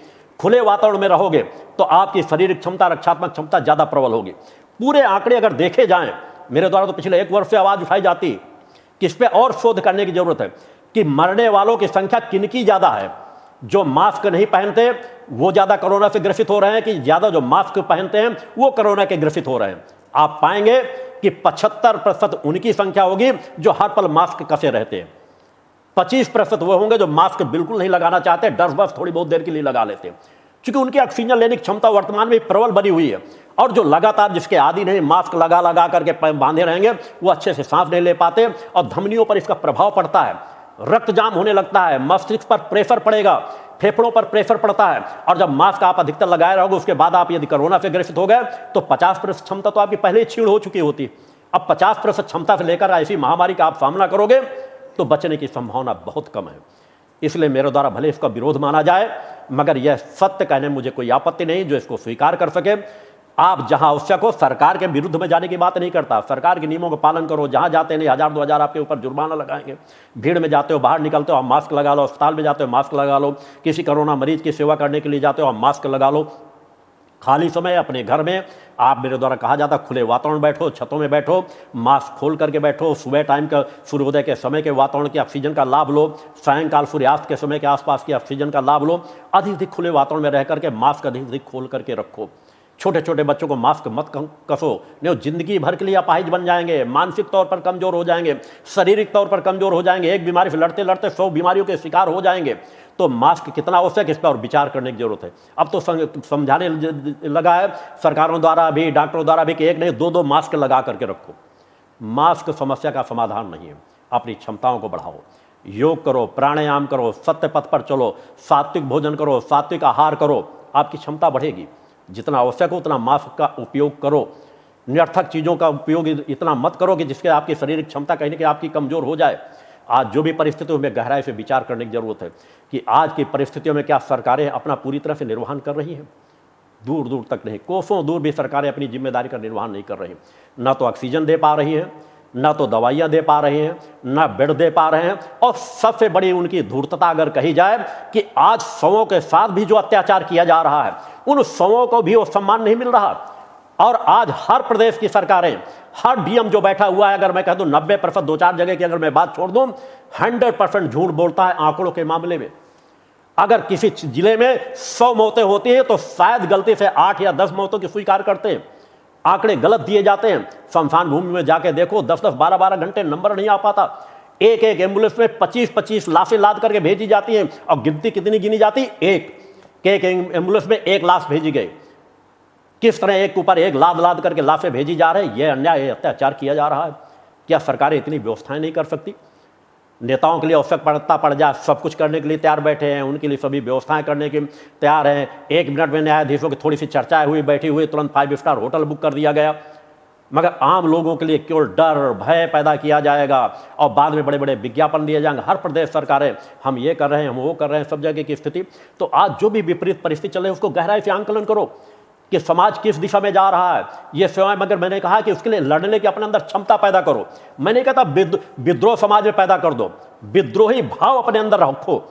खुले वातावरण में रहोगे, तो आपकी शारीरिक क्षमता, रक्षात्मक क्षमता ज्यादा प्रबल होगी। पूरे आंकड़े अगर देखे जाएं, मेरे द्वारा तो पिछले 1 वर्ष से आवाज उठाई जाती कि इस पे और शोध करने की जरूरत है कि मरने वालों की संख्या किनकी ज्यादा है। जो मास्क नहीं पहनते वो ज्यादा कोरोना से ग्रसित हो रहे हैं, कि ज्यादा जो मास्क पहनते हैं वो कोरोना के ग्रसित हो रहे हैं। आप पाएंगे कि 75% उनकी संख्या होगी जो हर पल मास्क कसे रहते हैं। 25% वो होंगे जो मास्क बिल्कुल नहीं लगाना चाहते, डर बस थोड़ी बहुत देर के लिए लगा लेते हैं, क्योंकि उनकी ऑक्सीजन लेने की क्षमता वर्तमान में प्रबल बनी हुई है। और जो लगातार जिसके आदि नहीं, मास्क लगा लगा करके बांधे रहेंगे, वो अच्छे से सांस नहीं ले पाते और धमनियों पर इसका प्रभाव पड़ता है, रक्त जाम होने लगता है, मस्तिष्क पर प्रेशर पड़ेगा, फेफड़ों पर प्रेशर पड़ता है। और जब मास्क आप अधिकतर लगाए रहोगे, उसके बाद आप यदि कोरोना से ग्रसित हो गए तो 50% क्षमता तो आपकी पहले ही छीड़ हो चुकी होती। अब 50% क्षमता से लेकर ऐसी महामारी का आप सामना करोगे तो बचने की संभावना बहुत कम है। इसलिए मेरे द्वारा भले इसका विरोध माना जाए, मगर यह सत्य कहने में मुझे कोई आपत्ति नहीं, जो इसको स्वीकार कर सके। आप जहां आवश्यक हो, सरकार के विरुद्ध में जाने की बात नहीं करता, सरकार के नियमों का पालन करो। जहां जाते नहीं 1000-2000 आपके ऊपर जुर्माना लगाएंगे। भीड़ में जाते हो, बाहर निकलते हो, आप मास्क लगा लो। अस्पताल में जाते हो, मास्क लगा लो। किसी कोरोना मरीज की सेवा करने के लिए जाते हो, आप मास्क लगा लो। खाली समय अपने घर में, आप मेरे द्वारा कहा जाता खुले वातावरण बैठो, छतों में बैठो, मास्क खोल करके बैठो। सुबह टाइम का, सूर्योदय के समय के वातावरण की ऑक्सीजन का लाभ लो। सायंकाल सूर्यास्त के समय के आसपास की ऑक्सीजन का लाभ लो। अधिक अधिक खुले वातावरण में रह करके मास्क अधिक अधिक खोल करके रखो। छोटे छोटे बच्चों को मास्क मत कसो, नहीं जिंदगी भर के लिए अपाहिज बन जाएंगे, मानसिक तौर पर कमजोर हो जाएंगे, शारीरिक तौर पर कमजोर हो जाएंगे, एक बीमारी से लड़ते लड़ते 100 बीमारियों के शिकार हो जाएंगे। तो मास्क कितना आवश्यक, इस पर विचार करने की जरूरत है। अब तो समझाने लगा है सरकारों द्वारा भी, डॉक्टरों द्वारा भी कि एक नहीं 2-2 मास्क लगा करके रखो। मास्क समस्या का समाधान नहीं है। अपनी क्षमताओं को बढ़ाओ, योग करो, प्राणायाम करो, सत्य पथ पर चलो, सात्विक भोजन करो, सात्विक आहार करो, आपकी क्षमता बढ़ेगी। जितना आवश्यक हो उतना मास्क का उपयोग करो। निरर्थक चीज़ों का उपयोग इतना मत करो कि जिसके आपकी शारीरिक क्षमता कहीं ना कहीं आपकी कमजोर हो जाए। आज जो भी परिस्थितियों में गहराई से विचार करने की जरूरत है कि आज की परिस्थितियों में क्या सरकारें अपना पूरी तरह से निर्वहन कर रही हैं? दूर दूर तक नहीं, कोसों दूर भी सरकारें अपनी जिम्मेदारी का निर्वहन नहीं कर रही। ना तो ऑक्सीजन दे पा रही हैं, ना तो दवाइयाँ दे पा रहे हैं, ना बेड दे पा रहे हैं। और सबसे बड़ी उनकी धूर्तता अगर कही जाए कि आज शवों के साथ भी जो अत्याचार किया जा रहा है, उन शवों को भी वो सम्मान नहीं मिल रहा। और आज हर प्रदेश की सरकारें, हर डीएम जो बैठा हुआ है, अगर मैं कह दूं 90%, 2-4 जगह की अगर मैं बात छोड़ दूं, 100% झूठ बोलता है आंकड़ों के मामले में। अगर किसी जिले में 100 मौतें होती हैं तो शायद गलती से 8 या 10 मौतों की स्वीकार करते हैं। आंकड़े गलत दिए जाते हैं। शमशान भूमि में जाके देखो, 10-10, 12-12 घंटे नंबर नहीं आ पाता। एक एक एम्बुलेंस में 25-25 लाशें लाद करके भेजी जाती हैं और गिनती कितनी गिनी जाती? एक एम्बुलेंस में 1 लाश भेजी गई। किस तरह एक ऊपर एक लाद लाद करके लाशें भेजी जा रहे हैं? यह अन्याय, अत्याचार किया जा रहा है। क्या सरकारें इतनी व्यवस्थाएं नहीं कर सकती? नेताओं के लिए आवश्यकता पड़ जाए, सब कुछ करने के लिए तैयार बैठे हैं, उनके लिए सभी व्यवस्थाएं करने के तैयार हैं। 1 मिनट में न्यायाधीशों की थोड़ी सी चर्चाएं हुई, बैठी हुई, तुरंत 5 स्टार होटल बुक कर दिया गया। मगर आम लोगों के लिए केवल डर, भय पैदा किया जाएगा और बाद में बड़े बड़े विज्ञापन दिए जाएंगे। हर प्रदेश सरकारें हम ये कर रहे हैं, हम वो कर रहे हैं, सब जगह की स्थिति। तो आज जो भी विपरीत परिस्थिति चल रही है उसको गहराई से आंकलन करो कि समाज किस दिशा में जा रहा है। ये स्वयं, मगर मैंने कहा कि उसके लिए लड़ने की अपने अंदर क्षमता पैदा करो। मैंने कहता विद्रोह समाज में पैदा कर दो, विद्रोही भाव अपने अंदर रखो,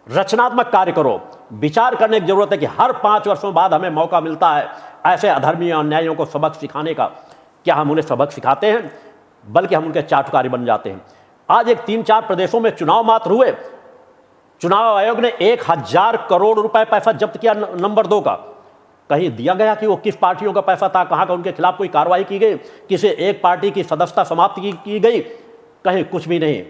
रचनात्मक कार्य करो। विचार करने की जरूरत है कि हर 5 वर्षों बाद हमें मौका मिलता है ऐसे अधर्मी और अन्यायियों को सबक सिखाने का। क्या हम उन्हें सबक सिखाते हैं, बल्कि हम उनके चाटुकारी बन जाते हैं। आज एक 3-4 प्रदेशों में चुनाव मात्र हुए, चुनाव आयोग ने 1000 करोड़ रुपए पैसा जब्त किया नंबर 2 का। कहीं दिया गया कि वो किस पार्टियों का पैसा था, कहां का उनके खिलाफ कोई कार्रवाई की गई, किसी एक पार्टी की सदस्यता समाप्त की गई? कहीं कुछ भी नहीं।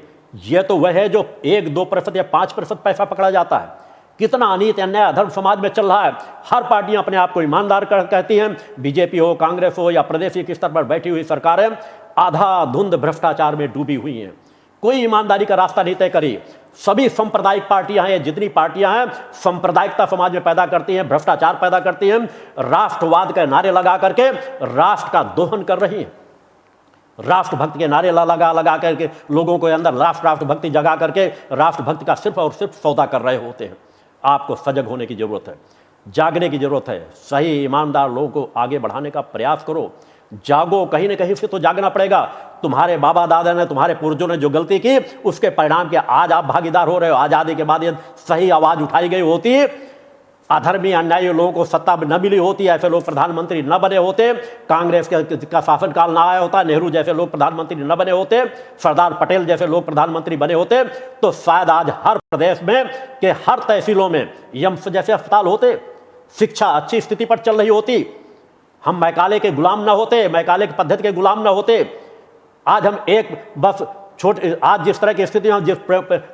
यह तो वह है जो 1-2% या 5% पैसा पकड़ा जाता है। कितना अनीत अन्याय अधर्म समाज में चल रहा है। हर पार्टियां अपने आप को ईमानदार कहती हैं, बीजेपी हो, कांग्रेस हो या प्रदेश के स्तर पर बैठी हुई सरकारें आधा धुंध भ्रष्टाचार में डूबी हुई हैं। कोई ईमानदारी का रास्ता नहीं तय करी। सभी सांप्रदायिक पार्टियां हैं, जितनी पार्टियां हैं सांप्रदायिकता समाज में पैदा करती हैं, भ्रष्टाचार पैदा करती हैं, राष्ट्रवाद के नारे लगा करके राष्ट्र का दोहन कर रही हैं। राष्ट्रभक्ति के नारे लगा करके लोगों को अंदर राष्ट्रभक्ति जगा करके राष्ट्रभक्ति का सिर्फ और सिर्फ सौदा कर रहे होते हैं। आपको सजग होने की जरूरत है, जागने की जरूरत है। सही ईमानदार लोगों को आगे बढ़ाने का प्रयास करो। जागो, कहीं ना कहीं से तो जागना पड़ेगा। तुम्हारे बाबा दादा ने, तुम्हारे पूर्वजों ने जो गलती की, उसके परिणाम के आज आप भागीदार हो रहे हो। आजादी के बाद ये सही आवाज उठाई गई होती, अधर्मी अन्यायी लोगों को सत्ता न मिली होती, ऐसे लोग प्रधानमंत्री न बने होते, कांग्रेस का शासनकाल ना आया होता, नेहरू जैसे लोग प्रधानमंत्री न बने होते, सरदार पटेल जैसे लोग प्रधानमंत्री बने होते, तो शायद आज हर प्रदेश में के हर तहसीलों में यम्स जैसे अस्पताल होते, शिक्षा अच्छी स्थिति पर चल रही होती, हम मैकाले के गुलाम ना होते, मैकाले की पद्धति के गुलाम ना होते। आज हम एक बस आज जिस तरह की स्थिति, जिस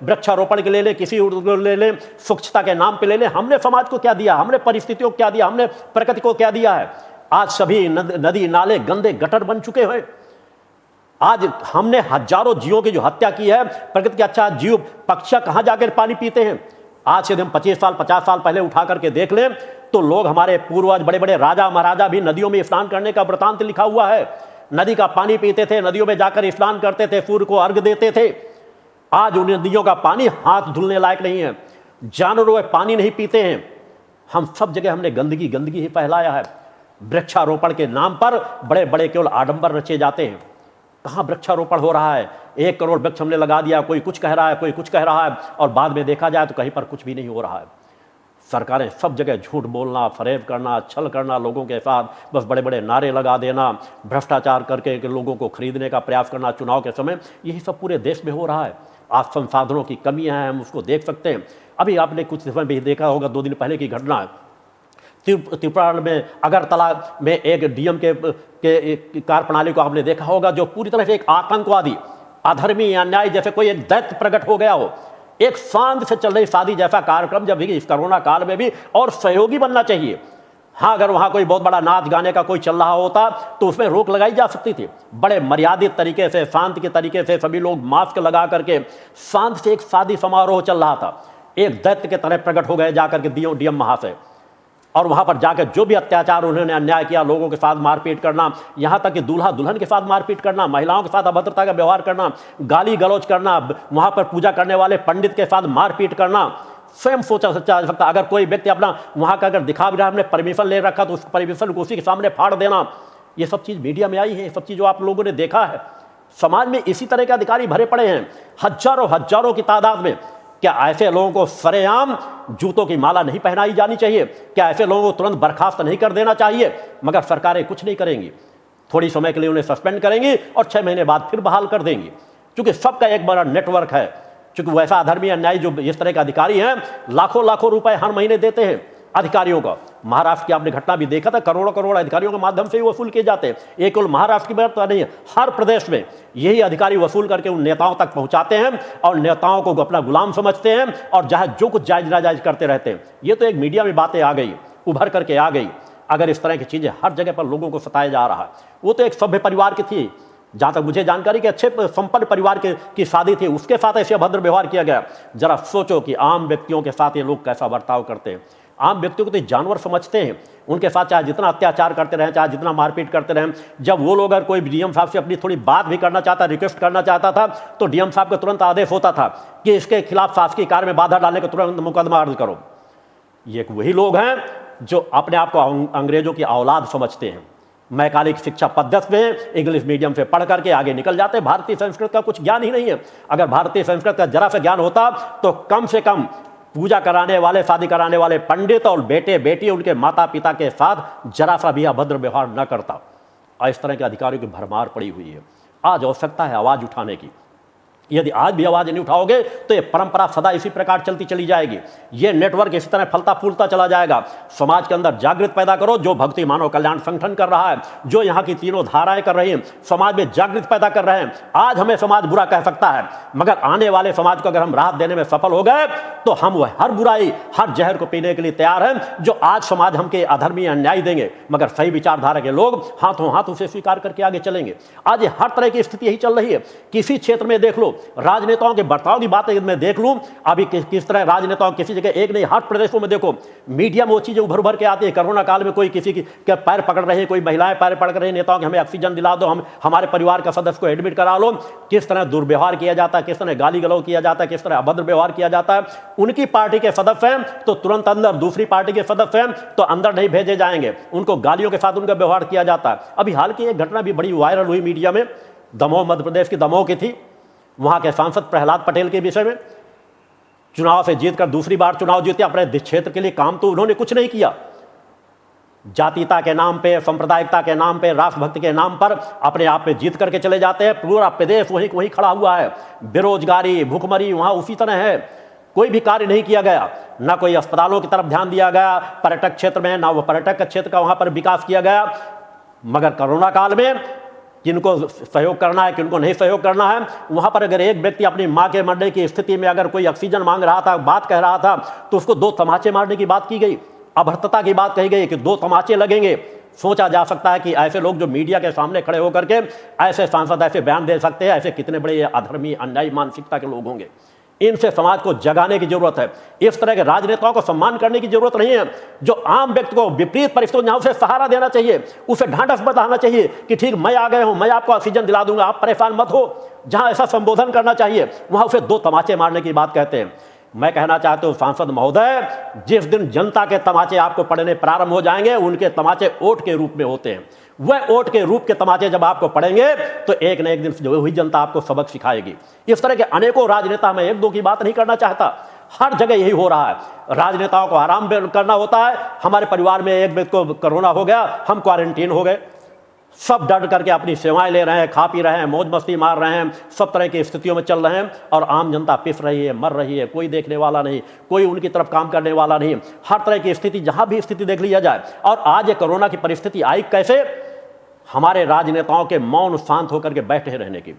वृक्षारोपण के ले लें, किसी ले लें, स्वच्छता के नाम पे ले लें, हमने समाज को क्या दिया, हमने परिस्थितियों को क्या दिया, हमने प्रकृति को क्या दिया है। आज सभी नदी नाले गंदे गटर बन चुके हैं। आज हमने हजारों जीवों की जो हत्या की है, प्रकृति के अच्छा जीव पक्षी कहां जाकर पानी पीते हैं। आज से हम 25 साल 50 साल पहले उठा करके देख लें तो लोग, हमारे पूर्वज, बड़े बड़े राजा महाराजा भी नदियों में स्नान करने का वृतांत लिखा हुआ है। नदी का पानी पीते थे, नदियों में जाकर स्नान करते थे, सूर्य को अर्घ देते थे। आज उन नदियों का पानी हाथ धुलने लायक नहीं है, जानवरों में पानी नहीं पीते हैं। हम सब जगह हमने गंदगी गंदगी ही फैलाया है। वृक्षारोपण के नाम पर बड़े बड़े केवल आडंबर रचे जाते हैं। कहां वृक्षारोपण हो रहा है? 1 करोड़ वृक्ष हमने लगा दिया, कोई कुछ कह रहा है, कोई कुछ कह रहा है, और बाद में देखा जाए तो कहीं पर कुछ भी नहीं हो रहा है। सरकारें सब जगह झूठ बोलना, फरेब करना, छल करना, लोगों के साथ बस बड़े बड़े नारे लगा देना, भ्रष्टाचार करके लोगों को खरीदने का प्रयास करना चुनाव के समय, यही सब पूरे देश में हो रहा है। आज संसाधनों की कमियां हैं, हम उसको देख सकते हैं। अभी आपने कुछ समय भी देखा होगा, 2 दिन पहले की घटना है, त्रिपुरा में अगरतला में एक डीएम के कार्य प्रणाली को आपने देखा होगा, जो पूरी तरह से एक आतंकवादी, अधर्मी, अन्याय जैसे कोई एक दैत्य प्रकट हो गया हो। एक शांत से चल रही शादी जैसा कार्यक्रम जब भी इस कोरोना काल में भी और सहयोगी बनना चाहिए। हाँ, अगर वहां कोई बहुत बड़ा नाच गाने का कोई चल रहा होता तो उसमें रोक लगाई जा सकती थी। बड़े मर्यादित तरीके से, शांत के तरीके से सभी लोग मास्क लगा करके शांत से एक शादी समारोह चल रहा था। एक दैत्य के तरह प्रकट हो गए जाकर के डीएम महाशय, और वहां पर जाकर जो भी अत्याचार उन्होंने, अन्याय किया, लोगों के साथ मारपीट करना, यहां तक कि दूल्हा दुल्हन के साथ मारपीट करना, महिलाओं के साथ अभद्रता का व्यवहार करना, गाली गलौज करना, वहां पर पूजा करने वाले पंडित के साथ मारपीट करना। स्वयं सोचा जा सकता, अगर कोई व्यक्ति अपना वहां का अगर दिखा भी रहा, हमने परमिशन ले रखा, तो उस परमिशन को उसी के सामने फाड़ देना। ये सब चीज मीडिया में आई है, ये सब चीज जो आप लोगों ने देखा है। समाज में इसी तरह के अधिकारी भरे पड़े हैं, हजारों हजारों की तादाद में। क्या ऐसे लोगों को सरेआम जूतों की माला नहीं पहनाई जानी चाहिए? क्या ऐसे लोगों को तुरंत बर्खास्त नहीं कर देना चाहिए? मगर सरकारें कुछ नहीं करेंगी, थोड़ी समय के लिए उन्हें सस्पेंड करेंगी और 6 महीने बाद फिर बहाल कर देंगी, क्योंकि सबका एक बड़ा नेटवर्क है। क्योंकि वैसा अधर्मी, अन्यायी जो इस तरह के अधिकारी हैं, लाखों लाखों रुपए हर महीने देते हैं अधिकारियों का। महाराष्ट्र की आपने घटना भी देखा था, करोड़ों करोड़ अधिकारियों के माध्यम से ही वसूल किए जाते हैं। एक केवल महाराष्ट्र की बात नहीं है, हर प्रदेश में यही अधिकारी वसूल करके उन नेताओं तक पहुंचाते हैं और नेताओं को अपना गुलाम समझते हैं और जहां जो कुछ जायज नाजायज करते रहते हैं। ये तो एक मीडिया में बातें आ गई, उभर करके आ गई। अगर इस तरह की चीजें हर जगह पर लोगों को सताया जा रहा है, वो तो एक सभ्य परिवार की थी, जहां तक मुझे जानकारी के अच्छे संपन्न परिवार की शादी थी, उसके साथ ऐसे अभद्र व्यवहार किया गया। जरा सोचो कि आम व्यक्तियों के साथ ये लोग कैसा बर्ताव करते हैं। आम व्यक्तियों को तो जानवर समझते हैं, उनके साथ चाहे जितना अत्याचार करते रहें, चाहे जितना मारपीट करते रहें। जब वो लोग अगर कोई डीएम साहब से अपनी थोड़ी बात भी करना चाहता, रिक्वेस्ट करना चाहता था, तो डीएम साहब का तुरंत आदेश होता था कि इसके खिलाफ शासकीय कार्य में बाधा डालने का तुरंत मुकदमा दर्ज करो। ये वही लोग हैं जो अपने आप को अंग्रेजों की औलाद समझते हैं। मैकालिक शिक्षा पद्धति में इंग्लिश मीडियम से पढ़ करके आगे निकल जाते हैं। भारतीय संस्कृत का कुछ ज्ञान ही नहीं है। अगर भारतीय संस्कृत का जरा सा ज्ञान होता तो कम से कम पूजा कराने वाले, शादी कराने वाले पंडित और बेटे बेटी उनके माता पिता के साथ जरा सा भी अभद्र व्यवहार न करता। और इस तरह के अधिकारियों की भरमार पड़ी हुई है। आज आवश्यकता है आवाज उठाने की। यदि आज भी आवाज नहीं उठाओगे तो ये परंपरा सदा इसी प्रकार चलती चली जाएगी। ये नेटवर्क इसी तरह फलता फूलता चला जाएगा। समाज के अंदर जागृत पैदा करो, जो भक्ति मानव कल्याण संगठन कर रहा है, जो यहाँ की तीनों धाराएं कर रही हैं, समाज में जागृत पैदा कर रहे हैं। आज हमें समाज बुरा कह सकता है, मगर आने वाले समाज को अगर हम राहत देने में सफल हो गए तो हम वह हर बुराई, हर जहर को पीने के लिए तैयार हैं जो आज समाज हमके अधर्मी अन्याय देंगे। मगर सही विचारधारा के लोग हाथों हाथ उसे स्वीकार करके आगे चलेंगे। आज हर तरह की स्थिति यही चल रही है। किसी क्षेत्र में देख लो, राजनेताओं के बर्ताव की बात मैं देख लूं, अभी किस तरह राजनेताओं किसी जगह, एक नहीं हर प्रदेशों में देखो मीडिया में वो चीजें उभर उभर के आती है। कोरोना काल में कोई किसी की पैर पकड़ रहे हैं, कोई महिलाएं पैर पकड़ रही नेताओं के, हमें ऑक्सीजन दिला दो, हम हमारे परिवार का सदस्य को एडमिट करा लो। किस तरह दुर्व्यवहार किया जाता है, किस तरह गाली गलौज किया जाता है, किस तरह अभद्र व्यवहार किया जाता है। उनकी पार्टी के सदस्य हैं तो तुरंत अंदर, दूसरी पार्टी के सदस्य हैं तो अंदर नहीं भेजे जाएंगे, उनको गालियों के साथ उनका व्यवहार किया जाता है। अभी हाल की एक घटना भी बड़ी वायरल हुई मीडिया में, दमोह, मध्य प्रदेश की दमोह की थी। वहां के सांसद प्रहलाद पटेल के विषय में, चुनाव से जीतकर दूसरी बार चुनाव जीते, अपने क्षेत्र के लिए काम तो उन्होंने कुछ नहीं किया। जातीयता के नाम पे, सांप्रदायिकता के नाम पे, राष्ट्रभक्ति के नाम पर अपने आप पे जीत करके चले जाते हैं। पूरा प्रदेश वहीं खड़ा हुआ है। बेरोजगारी, भूखमरी वहां उसी तरह है। कोई भी कार्य नहीं किया गया, ना कोई अस्पतालों की तरफ ध्यान दिया गया पर्यटक क्षेत्र में, ना वो पर्यटक क्षेत्र का वहां पर विकास किया गया। मगर कोरोना काल में किनको सहयोग करना है, किनको नहीं सहयोग करना है। वहाँ पर अगर एक व्यक्ति अपनी माँ के मरने की स्थिति में अगर कोई ऑक्सीजन मांग रहा था, बात कह रहा था, तो उसको 2 तमाचे मारने की बात की गई, अभद्रता की बात कही गई कि 2 तमाचे लगेंगे। सोचा जा सकता है कि ऐसे लोग जो मीडिया के सामने खड़े होकर के ऐसे सांसद ऐसे बयान दे सकते हैं, ऐसे कितने बड़े अधर्मी अन्यायी मानसिकता के लोग होंगे। इनसे समाज को जगाने की जरूरत है। इस तरह के राजनेताओं को सम्मान करने की जरूरत नहीं है। जो आम व्यक्ति को विपरीत परिस्थितियों में उसे सहारा देना चाहिए, उसे ढांढस बताना चाहिए कि ठीक मैं आ गया हूं, मैं आपको ऑक्सीजन दिला दूंगा, आप परेशान मत हो। जहां ऐसा संबोधन करना चाहिए वहां उसे 2 तमाचे मारने की बात कहते हैं। मैं कहना चाहता हूं सांसद महोदय, जिस दिन जनता के तमाचे आपको पड़ने प्रारंभ हो जाएंगे, उनके तमाचे ओट के रूप में होते हैं। वह ओट के रूप के तमाचे जब आपको पड़ेंगे तो एक न एक दिन जो हुई जनता आपको सबक सिखाएगी। इस तरह के अनेकों राजनेता, मैं 1-2 की बात नहीं करना चाहता, हर जगह यही हो रहा है। राजनेताओं को आराम करना होता है। हमारे परिवार में एक व्यक्ति को कोरोना हो गया, हम क्वारंटीन हो गए, सब डर करके अपनी सेवाएं ले रहे हैं, खा पी रहे हैं, मौज मस्ती मार रहे हैं, सब तरह की स्थितियों में चल रहे हैं, और आम जनता पिस रही है, मर रही है, कोई देखने वाला नहीं, कोई उनकी तरफ काम करने वाला नहीं। हर तरह की स्थिति, जहां भी स्थिति देख लिया जाए। और आज ये कोरोना की परिस्थिति आई कैसे? हमारे राजनेताओं के मौन शांत होकर के बैठे रहने की।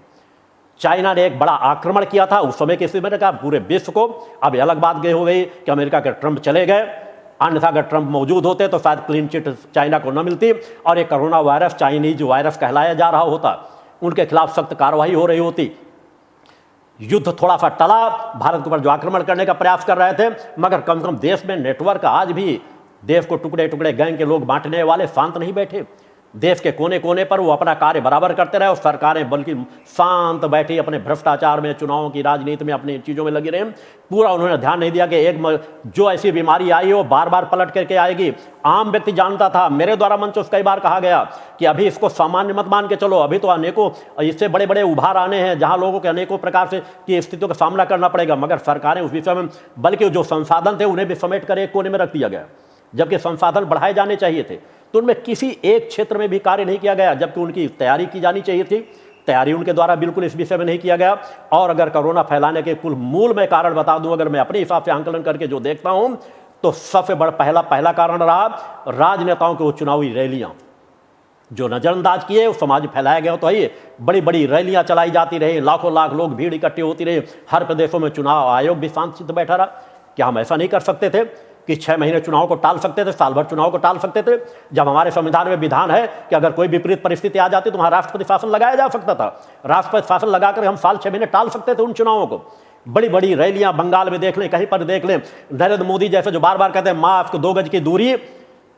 चाइना ने एक बड़ा आक्रमण किया था उस समय, किसी ने कहा पूरे विश्व को। अब अलग बात हो गई कि अमेरिका के ट्रंप चले गए, अन्यथा अगर ट्रंप मौजूद होते तो शायद क्लीन चिट चाइना को न मिलती और ये कोरोना वायरस चाइनीज वायरस कहलाया जा रहा होता, उनके खिलाफ सख्त कार्रवाई हो रही होती। युद्ध थोड़ा सा टला, भारत के ऊपर जो आक्रमण करने का प्रयास कर रहे थे, मगर कम से कम देश में नेटवर्क, आज भी देश को टुकड़े टुकड़े गैंग के लोग बांटने वाले शांत नहीं बैठे। देश के कोने कोने पर वो अपना कार्य बराबर करते रहे और सरकारें बल्कि शांत बैठी अपने भ्रष्टाचार में, चुनावों की राजनीति में, अपनी चीज़ों में लगी रहे। पूरा उन्होंने ध्यान नहीं दिया कि एक जो ऐसी बीमारी आई है वो बार बार पलट करके आएगी। आम व्यक्ति जानता था, मेरे द्वारा मंच से कई बार कहा गया कि अभी इसको सामान्य मत मान के चलो, अभी तो अनेकों इससे बड़े बड़े उभार आने हैं जहां लोगों के अनेकों प्रकार से की स्थितियों का सामना करना पड़ेगा। मगर सरकारें उस विषय में, बल्कि जो संसाधन थे उन्हें भी समेट कर एक कोने में रख दिया गया, जबकि संसाधन बढ़ाए जाने चाहिए थे। तो उनमें किसी एक क्षेत्र में भी कार्य नहीं किया गया, जबकि उनकी तैयारी की जानी चाहिए थी। तैयारी उनके द्वारा बिल्कुल इस विषय में नहीं किया गया। और अगर कोरोना फैलाने के कुल मूल में कारण बता दूं, अगर मैं अपने हिसाब से आंकलन करके जो देखता हूं, तो सबसे बड़ा पहला कारण रहा राजनेताओं के वो चुनावी रैलियां जो नजरअंदाज किए, समाज में फैलाया गया। तो है बड़ी बड़ी रैलियां चलाई जाती रही, लाखों लाख लोग भीड़ इकट्ठी होती रही। हर प्रदेशों में चुनाव आयोग भी शांत बैठा रहा। क्या हम ऐसा नहीं कर सकते थे कि 6 महीने चुनाव को टाल सकते थे, साल भर चुनाव को टाल सकते थे? जब हमारे संविधान में विधान है कि अगर कोई विपरीत परिस्थिति आ जाती तो वहां राष्ट्रपति शासन लगाया जा सकता था। राष्ट्रपति शासन लगाकर हम साल 6 महीने टाल सकते थे उन चुनावों को। बड़ी बड़ी रैलियां बंगाल में देख लें, कहीं पर देख लें, नरेंद्र मोदी जैसे जो बार बार कहते हैं मास्क, 2 गज की दूरी,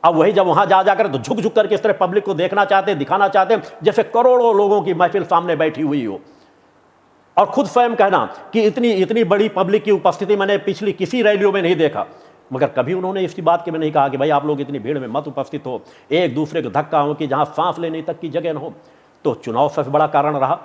अब वही जब वहां जाकर तो झुक झुक करके इस तरह पब्लिक को देखना चाहते हैं, दिखाना चाहते हैं जैसे करोड़ों लोगों की महफिल सामने बैठी हुई हो। और खुद स्वयं कहना कि इतनी बड़ी पब्लिक की उपस्थिति मैंने पिछली किसी रैलियों में नहीं देखा। मगर कभी उन्होंने इसकी बात के में नहीं कहा कि भाई आप लोग इतनी भीड़ में मत उपस्थित हो, एक दूसरे को धक्का हो कि जहां सांस लेने तक की जगह न हो। तो चुनाव सबसे बड़ा कारण रहा।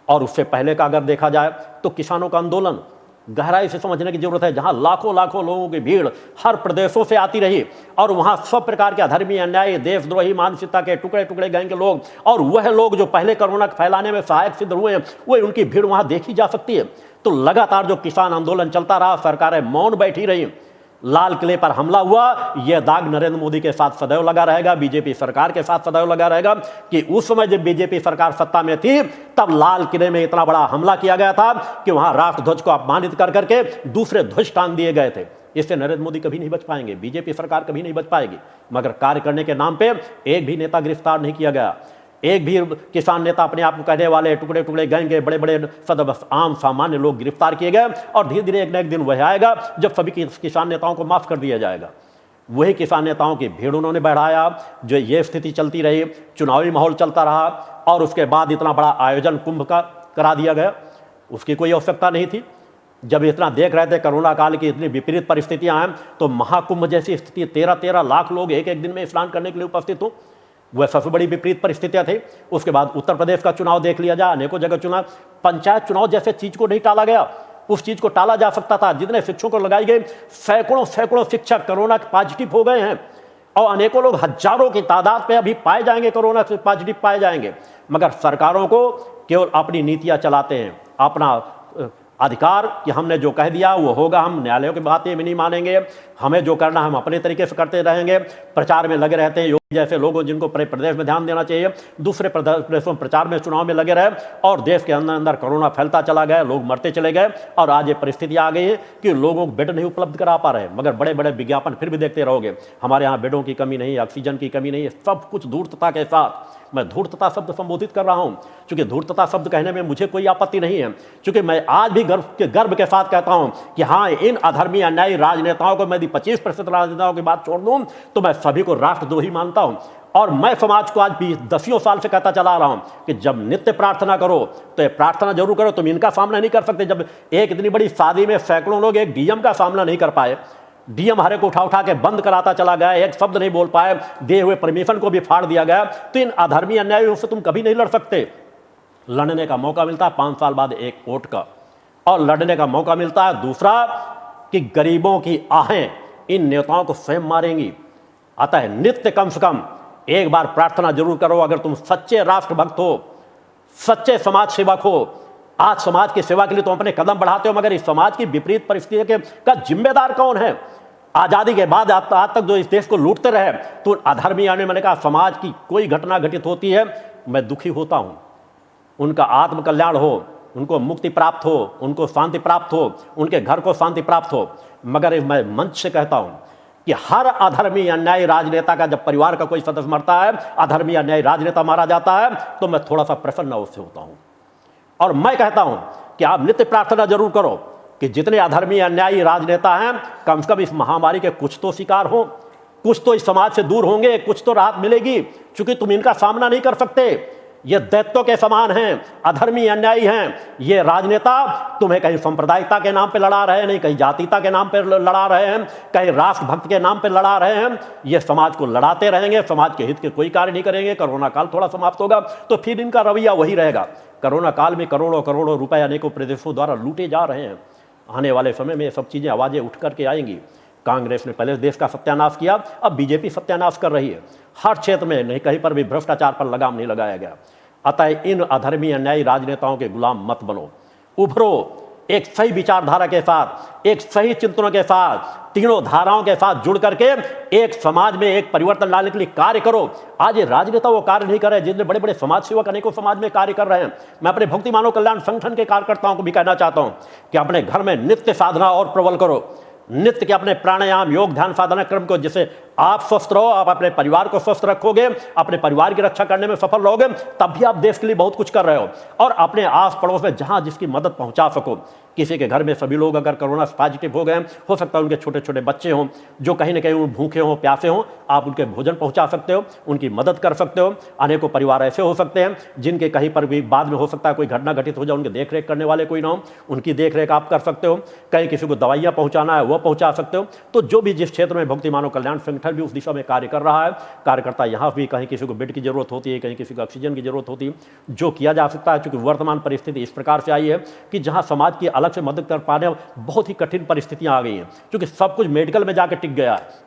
और उससे पहले का अगर देखा जाए तो किसानों का आंदोलन, गहराई से समझने की जरूरत है, जहां लाखों लाखों लोगों की भीड़ हर प्रदेशों से आती रही और वहां सब प्रकार के अधर्मी, अन्यायी, देशद्रोही मानसिकता के टुकड़े टुकड़े गैंग के लोग, और वह लोग जो पहले कोरोना फैलाने में सहायक सिद्ध हुए हैं, वह उनकी भीड़ वहां देखी जा सकती है। तो लगातार जो किसान आंदोलन चलता रहा, सरकारें मौन बैठी रही, लाल किले पर हमला हुआ, यह दाग नरेंद्र मोदी के साथ सदैव लगा रहेगा, बीजेपी सरकार के साथ सदैव लगा रहेगा कि उस समय जब बीजेपी सरकार सत्ता में थी तब लाल किले में इतना बड़ा हमला किया गया था कि वहां राष्ट्रध्वज को अपमानित कर करके दूसरे ध्वज टांग दिए गए थे। इससे नरेंद्र मोदी कभी नहीं बच पाएंगे, बीजेपी सरकार कभी नहीं बच पाएगी। मगर कार्य करने के नाम पे एक भी नेता गिरफ्तार नहीं किया गया, एक भी किसान नेता, अपने आप को कहने वाले टुकड़े टुकड़े गैंग के बड़े बड़े आम सामान्य लोग गिरफ्तार किए गए। और धीरे धीरे एक न एक दिन वह आएगा जब सभी किसान नेताओं को माफ कर दिया जाएगा। वही किसान नेताओं की भीड़ उन्होंने बढ़ाया, जो ये स्थिति चलती रही, चुनावी माहौल चलता रहा और उसके बाद इतना बड़ा आयोजन कुंभ का करा दिया गया। उसकी कोई आवश्यकता नहीं थी। जब इतना देख रहे थे कोरोना काल की इतनी विपरीत परिस्थितियां हैं, तो महाकुंभ जैसी स्थिति, 13-13 लाख लोग एक एक दिन में स्नान करने के लिए उपस्थित हो, वह सबसे बड़ी विपरीत परिस्थितियां थी। उसके बाद उत्तर प्रदेश का चुनाव देख लिया जाए, अनेकों जगह चुनाव, पंचायत चुनाव जैसे चीज को नहीं टाला गया, उस चीज को टाला जा सकता था। जितने शिक्षकों को लगाई गई, सैकड़ों शिक्षक कोरोना पॉजिटिव हो गए हैं और अनेकों लोग हजारों की तादाद में अभी पाए जाएंगे, कोरोना से पॉजिटिव पाए जाएंगे। मगर सरकारों को केवल अपनी नीतियां चलाते हैं, अपना अधिकार कि हमने जो कह दिया वो होगा, हम न्यायालयों की बातें भी नहीं मानेंगे, हमें जो करना हम अपने तरीके से करते रहेंगे, प्रचार में लगे रहते हैं। जैसे लोगों जिनको प्रदेश में ध्यान देना चाहिए, दूसरे प्रदेशों में प्रचार में, चुनाव में लगे रहे और देश के अंदर अंदर कोरोना फैलता चला गया, लोग मरते चले गए और आज ये परिस्थिति आ गई है कि लोगों को बेड नहीं उपलब्ध करा पा रहे। मगर बड़े बड़े विज्ञापन फिर भी देखते रहोगे, हमारे यहाँ बेडों की कमी नहीं, ऑक्सीजन की कमी नहीं है, सब कुछ धूर्तता के साथ। मैं धूर्तता शब्द संबोधित कर रहा हूं क्योंकि धूर्तता शब्द कहने में मुझे कोई आपत्ति नहीं है, क्योंकि मैं आज भी गर्व के साथ कहता हूं कि हाँ, इन अधर्मी अन्यायी राजनेताओं को, मैं 25% राजनेताओं की बात छोड़ दूं तो मैं सभी को राष्ट्रद्रोही मानता हूं। और मैं समाज को आज 10 साल से कहता चला रहा हूं कि जब नित्य प्रार्थना करो तो ये प्रार्थना जरूर करो, तुम इनका सामना नहीं कर सकते। जब एक इतनी बड़ी शादी में सैकड़ों लोग एक डीएम का सामना नहीं कर पाए, डीएम हरे को उठा के बंद कराता चला गया, एक शब्द नहीं बोल पाए, दिए हुए परमिशन को भी फाड़ दिया गया, तो इन अधर्मी अन्यायों से तुम कभी नहीं लड़ सकते। लड़ने का मौका मिलता है 5 साल बाद एक वोट का, और लड़ने का मौका मिलता है दूसरा कि गरीबों की आहें इन नेताओं को स्वयं मारेंगी। अतः नित्य कम से कम एक बार प्रार्थना जरूर करो, अगर तुम सच्चे राष्ट्रभक्त हो, सच्चे समाज सेवक हो। आज समाज की सेवा के लिए तुम अपने कदम बढ़ाते हो, मगर इस समाज की विपरीत परिस्थिति का जिम्मेदार कौन है? आजादी के बाद आज तक जो इस देश को लूटते रहे, तो अधर्मी आने, मैंने कहा समाज की कोई घटना घटित होती है मैं दुखी होता हूं, उनका आत्मकल्याण हो, उनको मुक्ति प्राप्त हो, उनको शांति प्राप्त हो, उनके घर को शांति प्राप्त हो। मगर मैं मंच से कहता हूं कि हर अधर्मी अन्यायी राजनेता का, जब परिवार का कोई सदस्य मरता है, अधर्मी अन्यायी राजनेता मारा जाता है, तो मैं थोड़ा सा प्रसन्न अवश्य होता हूं। और मैं कहता हूं कि आप नित्य प्रार्थना जरूर करो कि जितने अधर्मी अन्यायी राजनेता हैं, कम से कम इस महामारी के कुछ तो शिकार हो, कुछ तो इस समाज से दूर होंगे, कुछ तो राहत मिलेगी, क्योंकि तुम इनका सामना नहीं कर सकते। ये दैत्यों के समान हैं, अधर्मी अन्यायी हैं। ये राजनेता तुम्हें कहीं सांप्रदायिकता के नाम पे लड़ा रहे हैं, नहीं कहीं जातीयता के नाम पे लड़ा रहे हैं, कहीं राष्ट्रभक्त के नाम पे लड़ा रहे हैं। ये समाज को लड़ाते रहेंगे, समाज के हित के कोई कार्य नहीं करेंगे। कोरोना काल थोड़ा समाप्त होगा तो फिर इनका रवैया वही रहेगा। कोरोना काल में करोड़ों करोड़ों रुपए अनेकों प्रदेशों द्वारा लूटे जा रहे हैं। आने वाले समय में ये सब चीज़ें, आवाज़ें उठ करके आएंगी। कांग्रेस ने पहले देश का सत्यानाश किया, अब बीजेपी सत्यानाश कर रही है। हर क्षेत्र में नहीं, कहीं पर भी भ्रष्टाचार पर लगाम नहीं लगाया गया। अतः इन अधर्मी अन्यायी राजनेताओं के गुलाम मत बनो, उभरो एक सही विचारधारा के साथ, एक सही चिंतनों के साथ, तीनों धाराओं के साथ जुड़ करके एक समाज में एक परिवर्तन लाने के लिए कार्य करो। आज ये राजनेता वो कार्य नहीं कर रहे जिनमें बड़े बड़े समाज सेवक अनेकों समाज में कार्य कर रहे हैं। मैं अपने भक्ति मानव कल्याण संगठन के कार्यकर्ताओं को भी कहना चाहता हूं कि अपने घर में नित्य साधना और प्रबल करो, नित्य के अपने प्राणायाम, योग, ध्यान, साधना क्रम को, जिससे आप स्वस्थ रहो, आप अपने परिवार को स्वस्थ रखोगे, अपने परिवार की रक्षा करने में सफल रहोगे, तब भी आप देश के लिए बहुत कुछ कर रहे हो। और अपने आस पड़ोस में जहां जिसकी मदद पहुंचा सको, किसी के घर में सभी लोग अगर कोरोना पॉजिटिव हो गए, हो सकता है उनके छोटे छोटे बच्चे हों जो कहीं ना कहीं भूखे हों, प्यासे हों, आप उनके भोजन पहुंचा सकते हो, उनकी मदद कर सकते हो। अनेकों परिवार ऐसे हो सकते हैं जिनके कहीं पर भी बाद में हो सकता है कोई घटना घटित हो जाए, उनके देख रेख करने वाले कोई ना हो, उनकी देख रेख आप कर सकते हो। कहीं किसी को दवाइयाँ पहुँचाना है वो पहुँचा सकते हो। तो जो भी जिस क्षेत्र में भक्ति मानव कल्याण संगठन भी उस दिशा में कार्य कर रहा है, कार्यकर्ता यहाँ भी कहीं किसी को बेड की जरूरत होती है, कहीं किसी को ऑक्सीजन की जरूरत होती है, जो किया जा सकता है। चूंकि वर्तमान परिस्थिति इस प्रकार से आई है कि जहाँ समाज की अलग से मदद कर पाने बहुत ही कठिन परिस्थितियां आ गई हैं, क्योंकि सब कुछ मेडिकल में जाकर टिक गया है,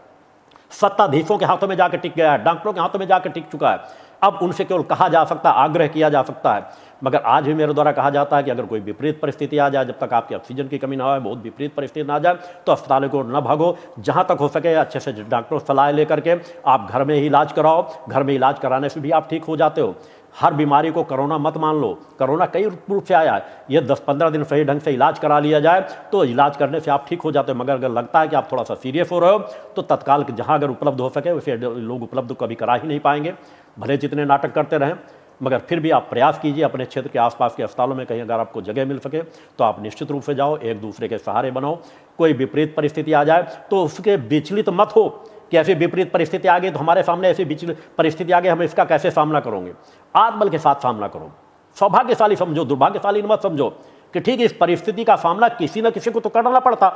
सत्ताधीशों के हाथों में जाकर टिक गया है, डॉक्टरों के हाथों में जाकर टिक चुका है। अब उनसे केवल कहा जा सकता है, आग्रह किया जा सकता है। मगर आज भी मेरे द्वारा कहा जाता है कि अगर कोई विपरीत परिस्थिति आ जाए, जब तक आपकी ऑक्सीजन की कमी ना हो, बहुत विपरीत परिस्थिति ना आ जाए, तो अस्पतालों को न भागो, जहां तक हो सके अच्छे से डॉक्टर सलाह लेकर के आप घर में ही इलाज कराओ। घर में इलाज कराने से भी आप ठीक हो जाते हो। हर बीमारी को कोरोना मत मान लो, कोरोना कई रूप से आया है। ये 10-15 दिन सही ढंग से इलाज करा लिया जाए तो इलाज करने से आप ठीक हो जाते हो। मगर अगर लगता है कि आप थोड़ा सा सीरियस हो रहे हो तो तत्काल जहां अगर उपलब्ध हो सके वैसे लोग उपलब्ध कभी करा ही नहीं पाएंगे, भले जितने नाटक करते रहें। मगर फिर भी आप प्रयास कीजिए, अपने क्षेत्र के आसपास के अस्पतालों में कहीं अगर आपको जगह मिल सके तो आप निश्चित रूप से जाओ, एक दूसरे के सहारे बनो। कोई विपरीत परिस्थिति आ जाए तो उसके विचलित मत हो कि ऐसी विपरीत परिस्थिति आ गई तो हमारे सामने ऐसी विचलित परिस्थिति आ गई, हम इसका कैसे सामना करेंगे। आत्मबल के साथ सामना करो, सौभाग्यशाली समझो, दुर्भाग्यशाली मत समझो कि ठीक इस परिस्थिति का सामना किसी न किसी को तो करना पड़ता,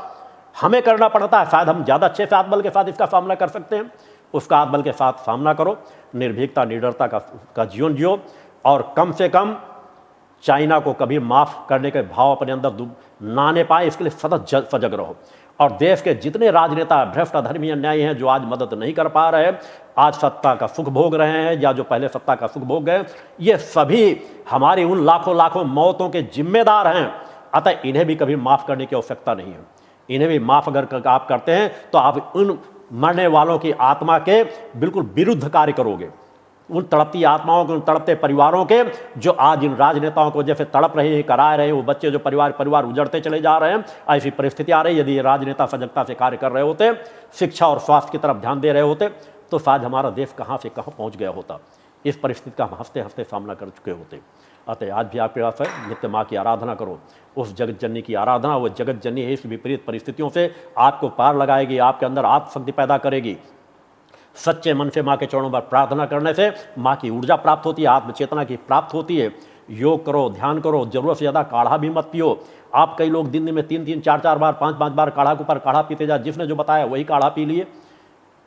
हमें करना पड़ता है। शायद हम ज़्यादा अच्छे से आत्मबल के साथ इसका सामना कर सकते हैं। उसका आत्मबल के साथ सामना करो, निर्भीकता निडरता का जीवन जियो, और कम से कम चाइना को कभी माफ़ करने के भाव अपने अंदर ना आने पाए, इसके लिए सतत सजग रहो। और देश के जितने राजनेता भ्रष्ट अधर्मी अन्यायी हैं जो आज मदद नहीं कर पा रहे, आज सत्ता का सुख भोग रहे हैं या जो पहले सत्ता का सुख भोग गए, ये सभी हमारी उन लाखों लाखों मौतों के जिम्मेदार हैं। अतः इन्हें भी कभी माफ़ करने की आवश्यकता नहीं है। इन्हें भी माफ़ अगर आप करते हैं तो आप उन मरने वालों की आत्मा के बिल्कुल विरुद्ध कार्य करोगे। उन तड़पती आत्माओं के, उन तड़पते परिवारों के, जो आज इन राजनेताओं को जैसे तड़प रहे हैं, करा रहे हैं, वो बच्चे जो परिवार उजड़ते चले जा रहे हैं, ऐसी परिस्थिति आ रही। यदि ये राजनेता सजगता से कार्य कर रहे होते, शिक्षा और स्वास्थ्य की तरफ ध्यान दे रहे होते, तो शायद हमारा देश कहाँ से कहाँ पहुँच गया होता। इस परिस्थिति का हम हंसते हंसते सामना कर चुके होते। अतः आज भी आपके पास है, नित्य माँ की आराधना करो। उस जगत जननी की आराधना, वो जगत जननी है, इस विपरीत परिस्थितियों से आपको पार लगाएगी, आपके अंदर आत्मशक्ति पैदा करेगी। सच्चे मन से माँ के चरणों पर प्रार्थना करने से माँ की ऊर्जा प्राप्त होती है, आत्मचेतना की प्राप्त होती है। योग करो, ध्यान करो, जरूरत से ज़्यादा काढ़ा भी मत पियो। आप कई लोग दिन में 3-3, 4-4 बार, 5-5 बार काढ़ा के ऊपर काढ़ा पीते जा, जिसने जो बताया वही काढ़ा पी लिए।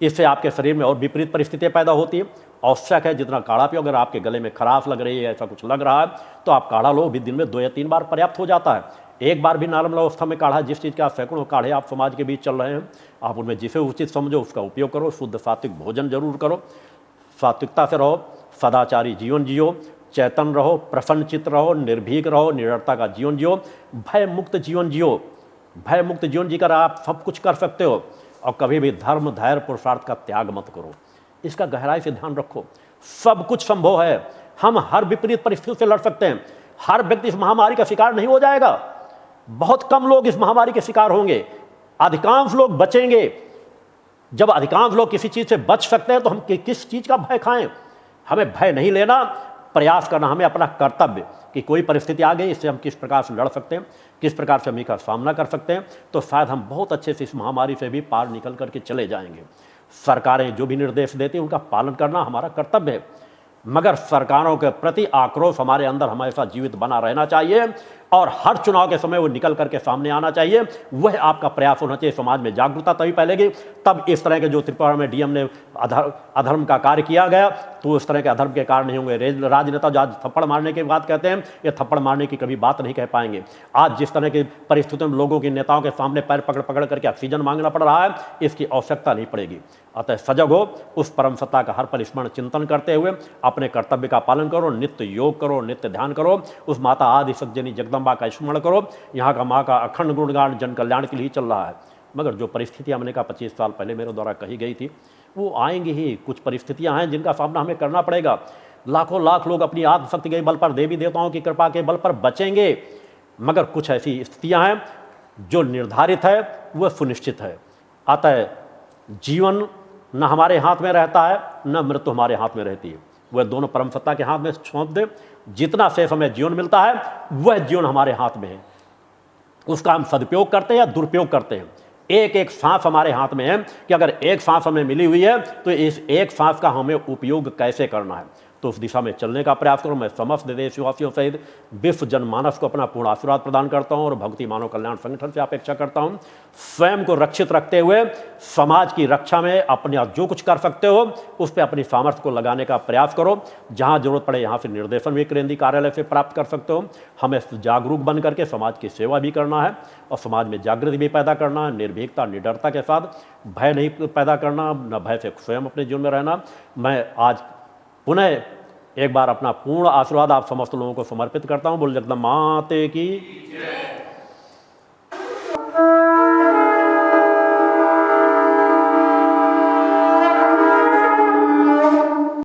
इससे आपके शरीर में और विपरीत परिस्थितियाँ पैदा होती है। आवश्यक है जितना काढ़ा पियो। अगर आपके गले में खराश लग रही है, ऐसा कुछ लग रहा है, तो आप काढ़ा लो, भी दिन में 2 या 3 बार पर्याप्त हो जाता है। एक बार भी नॉर्मल अवस्था में काढ़ा, जिस चीज़ के आप सैकड़ों काढ़े आप समाज के बीच चल रहे हैं, आप उनमें जिसे उचित समझो उसका उपयोग करो। शुद्ध सात्विक भोजन जरूर करो, सात्विकता से रहो, सदाचारी जीवन जियो, चैतन्य रहो, प्रसन्नचित्त रहो, निर्भीक रहो, निडरता का जीवन जियो, भय मुक्त जीवन जियो। भय मुक्त जीवन जीकर आप सब कुछ कर सकते हो। और कभी भी धर्म, धैर्य, पुरुषार्थ का त्याग मत करो। इसका गहराई से ध्यान रखो। सब कुछ संभव है। हम हर विपरीत परिस्थितियों से लड़ सकते हैं। हर व्यक्ति इस महामारी का शिकार नहीं हो जाएगा। बहुत कम लोग इस महामारी के शिकार होंगे, अधिकांश लोग बचेंगे। जब अधिकांश लोग किसी चीज से बच सकते हैं तो हम किस चीज का भय खाएं। हमें भय नहीं लेना, प्रयास करना, हमें अपना कर्तव्य कि कोई परिस्थिति आ गई, इससे हम किस प्रकार से लड़ सकते हैं, किस प्रकार से हम इसका सामना कर सकते हैं, तो शायद हम बहुत अच्छे से इस महामारी से भी पार निकल करके चले जाएंगे। सरकारें जो भी निर्देश देती हैं उनका पालन करना हमारा कर्तव्य है, मगर सरकारों के प्रति आक्रोश हमारे अंदर हमेशा जीवित बना रहना चाहिए और हर चुनाव के समय वो निकल करके सामने आना चाहिए। वह आपका प्रयास होना चाहिए। समाज में जागरूकता तभी फैलेगी, तब इस तरह के जो त्रिपुरा में डीएम ने अधर्म का कार्य किया गया, तो इस तरह के अधर्म के कार्य नहीं होंगे। राजनेता जो आज थप्पड़ मारने की बात कहते हैं, ये थप्पड़ मारने की कभी बात नहीं कह पाएंगे। आज जिस तरह की परिस्थितियों में लोगों के, नेताओं के सामने पैर पकड़ पकड़ करके ऑक्सीजन मांगना पड़ रहा है, इसकी आवश्यकता नहीं पड़ेगी। अतः सजग हो, उस परम सत्ता का हर पल स्मरण चिंतन करते हुए अपने कर्तव्य का पालन करो, नित्य योग करो, नित्य ध्यान करो, उस माता आदि सज्जनी जगदम्बा का स्मरण करो। यहाँ का माँ का अखंड गुणगान जन कल्याण के लिए चल रहा है। मगर जो परिस्थितियाँ मैंने कहा 25 साल पहले मेरे द्वारा कही गई थी, वो आएंगी ही। कुछ परिस्थितियाँ हैं जिनका सामना हमें करना पड़ेगा। लाखों लाख लोग अपनी आत्मशक्ति के बल पर, देवी देवताओं की कृपा के बल पर बचेंगे, मगर कुछ ऐसी स्थितियाँ हैं जो निर्धारित है, वह सुनिश्चित है। अतः जीवन न हमारे हाथ में रहता है, न मृत्यु हमारे हाथ में रहती है। वह दोनों परम सत्ता के हाथ में सौंप दे। जितना शेष हमें जीवन मिलता है, वह जीवन हमारे हाथ में है। उसका हम सदुपयोग करते हैं या दुरुपयोग करते हैं। एक एक सांस हमारे हाथ में है कि अगर एक सांस हमें मिली हुई है तो इस एक सांस का हमें उपयोग कैसे करना है, तो उस दिशा में चलने का प्रयास करो। मैं समस्त देशवासियों सहित विश्व जनमानस को अपना पूर्ण आशीर्वाद प्रदान करता हूं और भक्ति मानव कल्याण संगठन से अपेक्षा करता हूं, स्वयं को रक्षित रखते हुए समाज की रक्षा में अपने जो कुछ कर सकते हो उस पर अपनी सामर्थ्य को लगाने का प्रयास करो। जहां जरूरत पड़े यहाँ से निर्देशन भी केंद्रीय कार्यालय से प्राप्त कर सकते हो। हमें जागरूक बन करके समाज की सेवा भी करना है और समाज में जागृति भी पैदा करना है। निर्भीकता, निडरता के साथ, भय नहीं पैदा करना, न भय से स्वयं अपने जीवन में रहना। मैं आज पुनः एक बार अपना पूर्ण आशीर्वाद आप समस्त लोगों को समर्पित करता हूं। बोल जगदम्बा माते की।